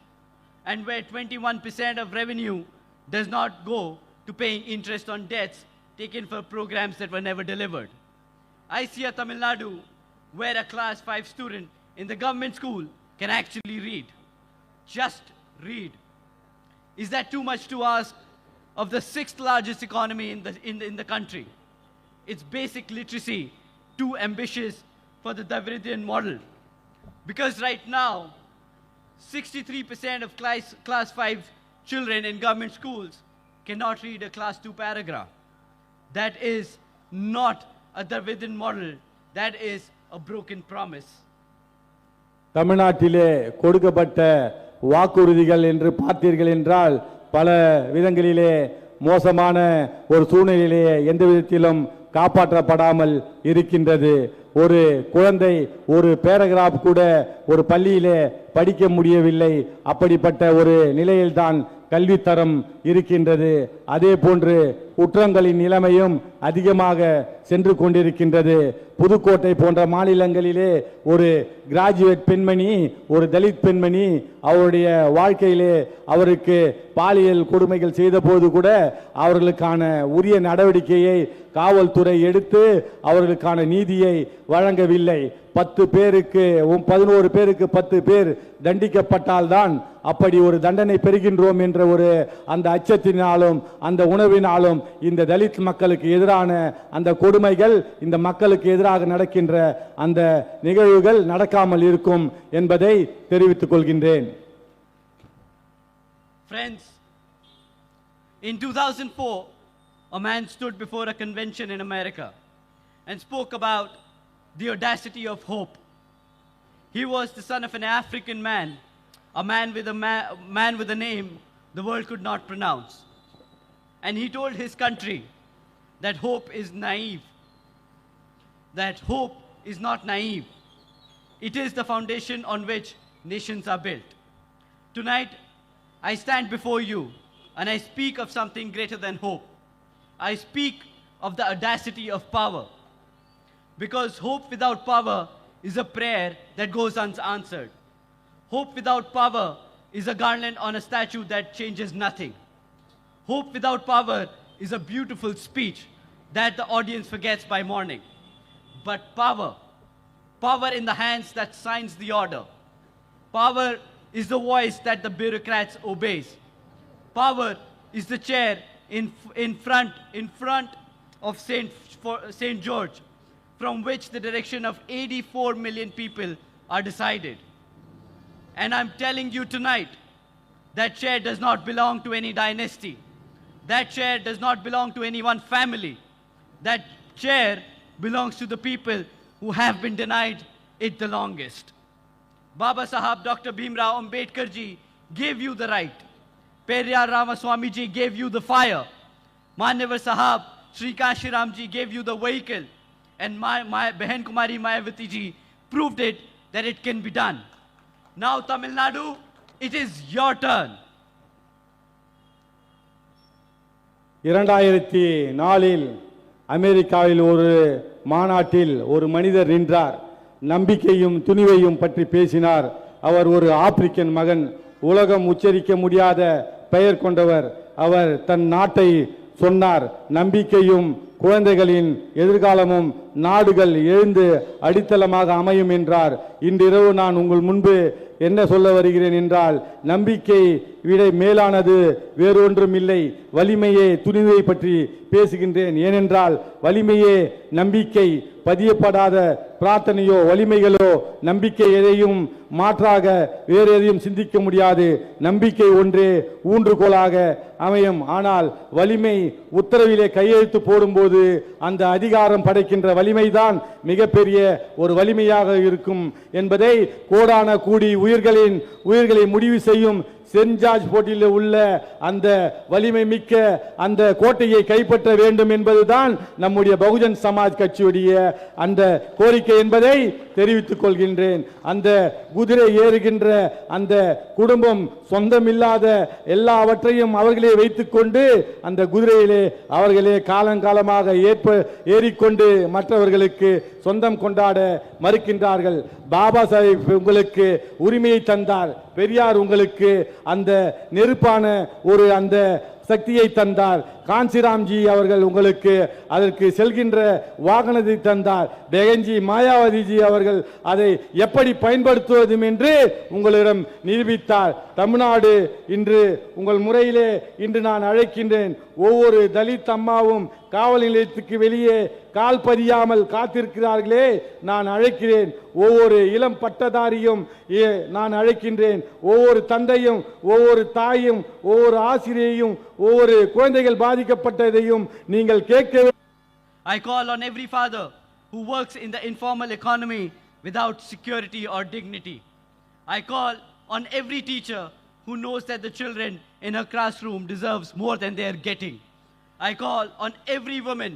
and where 21% of revenue does not go to paying interest on debts taken for programs that were never delivered. I see a Tamil Nadu where a class 5 student in the government school can actually read. Just read. Is that too much to ask of the 6th largest economy in the country? It's basic literacy too ambitious for the Dravidian model? Because right now, 63% of class 5 children in government schools cannot read a class 2 paragraph. That is not a Dravidian model. That is a broken promise. தமிழ்நாட்டிலே கொடுக்கப்பட்ட வாக்குறுதிகள் என்று பார்த்தீர்கள் என்றால் பல விதங்களிலே மோசமான ஒரு சூழ்நிலையிலே எந்த விதத்திலும் காப்பாற்றப்படாமல் இருக்கின்றது. ஒரு குழந்தை ஒரு பேராகிராஃப் கூட ஒரு பள்ளியிலே படிக்க முடியவில்லை. அப்படிப்பட்ட ஒரு நிலையில்தான் கல்வித்தரம் இருக்கின்றது. அதே போன்று குற்றங்களின் நிலைமையும் அதிகமாக சென்று கொண்டிருக்கின்றது. புதுக்கோட்டை போன்ற மாநிலங்களிலே ஒரு கிராஜுவேட் பெண்மணி, ஒரு தலித் பெண்மணி, அவருடைய வாழ்க்கையிலே அவருக்கு பாலியல் கொடுமைகள் செய்த போது கூட அவர்களுக்கான உரிய நடவடிக்கையை காவல்துறை எடுத்து அவர்களுக்கான நீதியை வழங்கவில்லை. 10 பேருக்கு 11 பேருக்கு 10 பேர் தண்டிக்கப்பட்டால்தான் அப்படி ஒரு தண்டனை பெறுகின்றோம் என்ற ஒரு அந்த அச்சத்தினாலும் அந்த உணர்வினாலும் இந்த தலித் மக்களுக்கு எதிரான அந்த கொடுமைகள், இந்த மக்களுக்கு எதிராக நடக்கின்ற அந்த நிகழ்வுகள் நடக்காமல் இருக்கும் என்பதை தெரிவித்துக் கொள்கின்றேன். Friends, in 2004, a man stood before a convention in America and spoke about the audacity of hope. He was the son of an African man, a man with a name the world could not pronounce. And he told his country that hope is naive, that hope is not naive. It is the foundation on which nations are built. Tonight, I stand before you and I speak of something greater than hope. I speak of the audacity of power. Because hope without power is a prayer that goes unanswered. Hope without power is a garland on a statue that changes nothing. Hope without power is a beautiful speech that the audience forgets by morning. But power in the hands that signs the order. Power is the voice that the bureaucrats obeys. Power is the chair in front of St. George, from which the direction of 84 million people are decided. And I'm telling you tonight, that chair does not belong to any dynasty. That chair does not belong to any one family. That chair belongs to the people who have been denied it the longest. Baba Sahab Dr. Bhimrao Ambedkar ji gave you the right. Periyar Ramaswamy ji gave you the fire. Manevar Sahab Sri Kashiram ji gave you the vehicle, and my Behan Kumari Mayawati ji proved it that it can be done. Now Tamil Nadu, it is your turn. 2004 அமெரிக்காவில் ஒரு மாநாட்டில் ஒரு மனிதர் நின்றார். நம்பிக்கையும் துணிவையும் பற்றி பேசினார். அவர் ஒரு ஆப்பிரிக்கன் மகன், உலகம் உச்சரிக்க முடியாத பெயர் கொண்டவர். அவர் தன் நாட்டை சொன்னார். நம்பிக்கையும் குழந்தைகளின் எதிர்காலமும் நாடுகள் எழுந்து அடித்தளமாக அமையும் என்றார். இன்றிரவு நான் உங்கள் முன்பு என்ன சொல்ல வருகிறேன் என்றால், நம்பிக்கை விட மேலானது வேறொன்றும் இல்லை. வலிமையே துணிவை பற்றி பேசுகின்றேன். ஏனென்றால் வலிமையே நம்பிக்கை, பதியப்படாத பிரார்த்தனையோ வலிமைகளோ நம்பிக்கை எதையும் மாற்றாக வேறு எதையும் சிந்திக்க முடியாது. நம்பிக்கை ஒன்றே ஊன்றுகோலாக அமையும். ஆனால் வலிமை உத்தரவிலே கையெழுத்து போடும்போது அந்த அதிகாரம் படைக்கின்ற வலிமைதான் மிகப்பெரிய ஒரு வலிமையாக இருக்கும் என்பதை கோடான கூடி உயிர்களை முடிவு செய்யும் சென்ட் ஜார்ஜ் போர்ட்டில் உள்ள அந்த வலிமை மிக்க அந்த கோட்டையை கைப்பற்ற வேண்டும் என்பதுதான் நம்முடைய பகுஜன் சமாஜ் கட்சியுடைய அந்த கோரிக்கை என்பதை தெரிவித்துக் கொள்கின்றேன். அந்த குதிரை ஏறுகின்ற அந்த குடும்பம் சொந்தமில்லாத எல்லாவற்றையும் அவர்களே வைத்துக்கொண்டு அந்த குதிரையிலே அவர்களே காலங்காலமாக ஏறிக்கொண்டு மற்றவர்களுக்கு சொந்தம் கொண்டாட மறுக்கின்றார்கள். பாபா சாஹிப் உங்களுக்கு உரிமையை தந்தார். பெரியார் உங்களுக்கு அந்த நெருப்பான ஒரு அந்த சக்தியை தந்தார். காஞ்சிராம்ஜி அவர்கள் உங்களுக்கு அதற்கு செல்கின்ற வாகனத்தை தந்தார். பெகன்ஜி மாயாவதிஜி அவர்கள் அதை எப்படி பயன்படுத்துவது என்று உங்களிடம் நிரூபித்தார். தமிழ்நாடு இன்று உங்கள் முறையிலே இன்று நான் அழைக்கின்றேன். ஒவ்வொரு தலித் அம்மாவும் காவல் நிலையத்துக்கு வெளியே கால் பதியாமல் காத்திருக்கிறார்களே, நான் அழைக்கிறேன். ஒவ்வொரு இளம் பட்டதாரியும் நான் அழைக்கின்றேன். ஒவ்வொரு தந்தையும் ஒவ்வொரு தாயும் ஒவ்வொரு ஆசிரியையும் ஒவ்வொரு குழந்தைகள் பாதிக்கப்பட்டதையும் நீங்கள் கேட்க. I call on every father who works in the informal economy without security or dignity. I call on every teacher who knows that the children in her classroom deserves more than they are getting. I call on every woman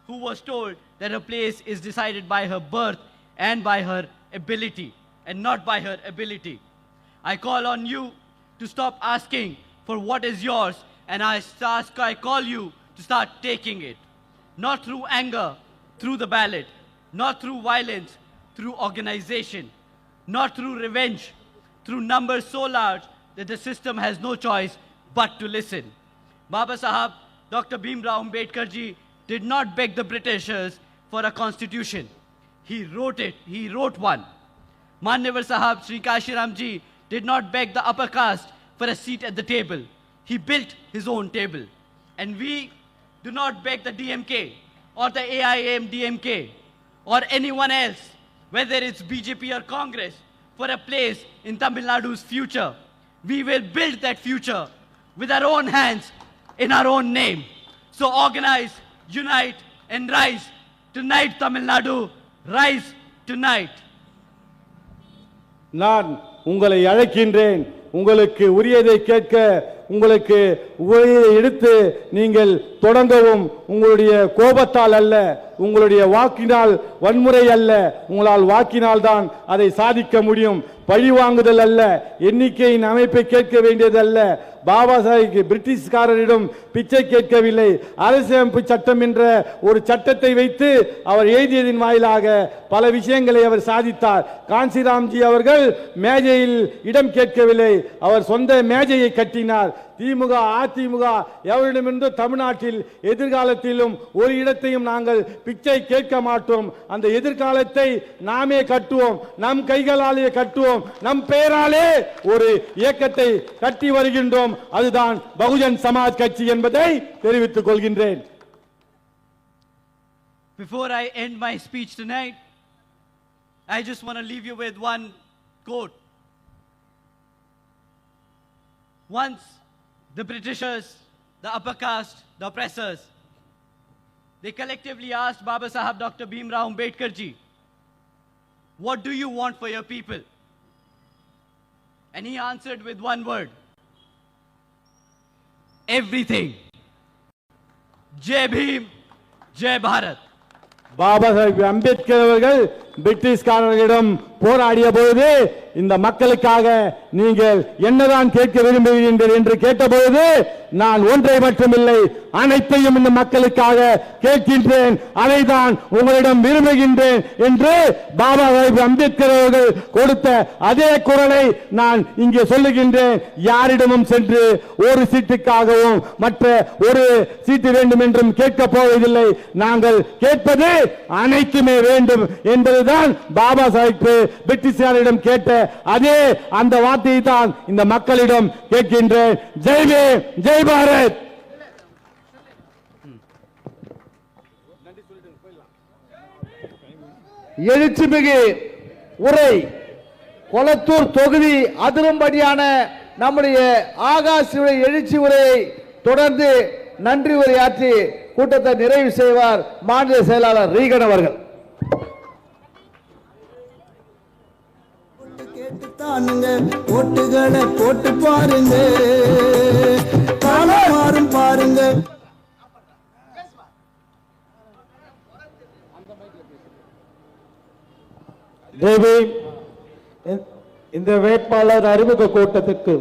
who was told that her place is decided by her birth and by her ability and not by her ability. I call on you to stop asking for what is yours, and I call you to start taking it. Not through anger, through the ballot. Not through violence, through organization. Not through revenge, through numbers so large that the system has no choice but to listen. Baba Sahab, Dr. Bhimrao Ambedkar ji did not beg the Britishers for a constitution. He wrote it. He wrote one. Manyavar Sahab, Sri Kashiram ji did not beg the upper caste for a seat at the table. He built his own table. And we do not beg the DMK or the AIMDMK or anyone else, whether it's BJP or Congress, for a place in Tamil Nadu's future. We will build that future with our own hands, in our own name. So organize, unite and rise. Tonight, Tamil Nadu, rise tonight. நான் உங்களை அழைக்கின்றேன். உங்களுக்கு உரியதை கேட்க, உங்களுக்கு உரியதை எடுத்து நீங்கள் தொடங்கவும். உங்களுடைய கோபத்தால் அல்ல, உங்களுடைய வாக்கினால், வன்முறை அல்ல, உங்களால் வாக்கினால் தான் அதை சாதிக்க முடியும். பழிவாங்குதல் அல்ல, எண்ணிக்கையின் அமைப்பை கேட்க வேண்டியதல்ல. பாபா சாஹிப் பிரிட்டிஷ்காரரிடம் பிச்சை கேட்கவில்லை. அரசியலமைப்பு சட்டம் என்ற ஒரு சட்டத்தை வைத்து அவர் எழுதியதின் வாயிலாக பல விஷயங்களை அவர் சாதித்தார். காஞ்சிராம்ஜி அவர்கள் மேஜையில் இடம் கேட்கவில்லை, அவர் சொந்த மேஜையை கட்டினார். திமுக அதிமுக எவரிடமிருந்து தமிழ்நாட்டில் எதிர்காலத்திலும் ஒரு இடத்தையும் நாங்கள் பிச்சை கேட்க மாட்டோம். அந்த எதிர்காலத்தை நாமே கட்டுவோம், நம் கைகளாலே கட்டுவோம், நம் பெயராலே ஒரு இயக்கத்தை கட்டி வருகின்றோம். அதுதான் பகுஜன் சமாஜ் கட்சி என்பதை தெரிவித்துக் கொள்கின்றேன். Before I end my speech tonight, I just want to leave you with one quote. Once the Britishers, the upper caste, the oppressors, they collectively asked Baba Sahab Dr. Bhimrao Ambedkar ji, what do you want for your people? And he answered with one word, everything. Jai Bhim, जय भारत। பாபா சாஹிப் அம்பேத்கர் அவர்கள் பிரிட்டிஷ்காரர்களிடம் போராடிய பொழுது இந்த மக்களுக்காக நீங்கள் என்னதான் கேட்க விரும்புகிறீர்கள் என்று கேட்டபோது நான் ஒன்றை மட்டுமில்லை அனைத்தையும் இந்த மக்களுக்காக கேட்கின்றேன், அதைதான் உங்களிடம் விரும்புகின்றேன் என்று பாபா சாஹிப் அம்பேத்கர் அவர்கள் கொடுத்த அதே குரலை நான் இங்கே சொல்லுகின்றேன். யாரிடமும் சென்று ஒரு சீட்டுக்காகவும் மற்ற ஒரு சீட்டு வேண்டும் என்றும் கேட்கப் போவதில்லை. நாங்கள் கேட்பது அனைத்துமே வேண்டும் என்பதுதான் பாபா சாஹிப் பிரிட்டிஷாரிடம் கேட்ட அதே அந்த வார்த்தையை தான் இந்த மக்களிடம் கேட்கின்றேன். ஜெய் பீம், ஜெய் பாரத். எழுச்சிமிகு உரை கொளத்தூர் தொகுதி அதிரும்படியான நம்முடைய ஆகாஷுடைய எழுச்சி உரையை தொடர்ந்து நன்றி உரையாற்றி கூட்டத்தை நிறைவு செய்வார் மாநில செயலாளர் ரீகன் அவர்கள். ஓட்டுகளை போட்டு பாருங்க, காலம் பாருங்க. தேவி, இந்த வேட்பாளர் அறிமுக கூட்டத்துக்கு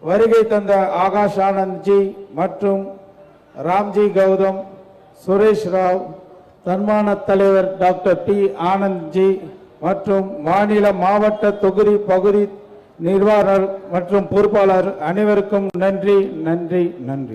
வருகை தந்த ஆகாஷ் ஆனந்த்ஜி மற்றும் ராம்ஜி கௌதம், சுரேஷ் ராவ், தன்மான தலைவர் டாக்டர் டி ஆனந்த்ஜி மற்றும் மாநில மாவட்ட தொகுதி பகுதி நிர்வாகர் மற்றும் பொறுப்பாளர் அனைவருக்கும் நன்றி நன்றி நன்றி.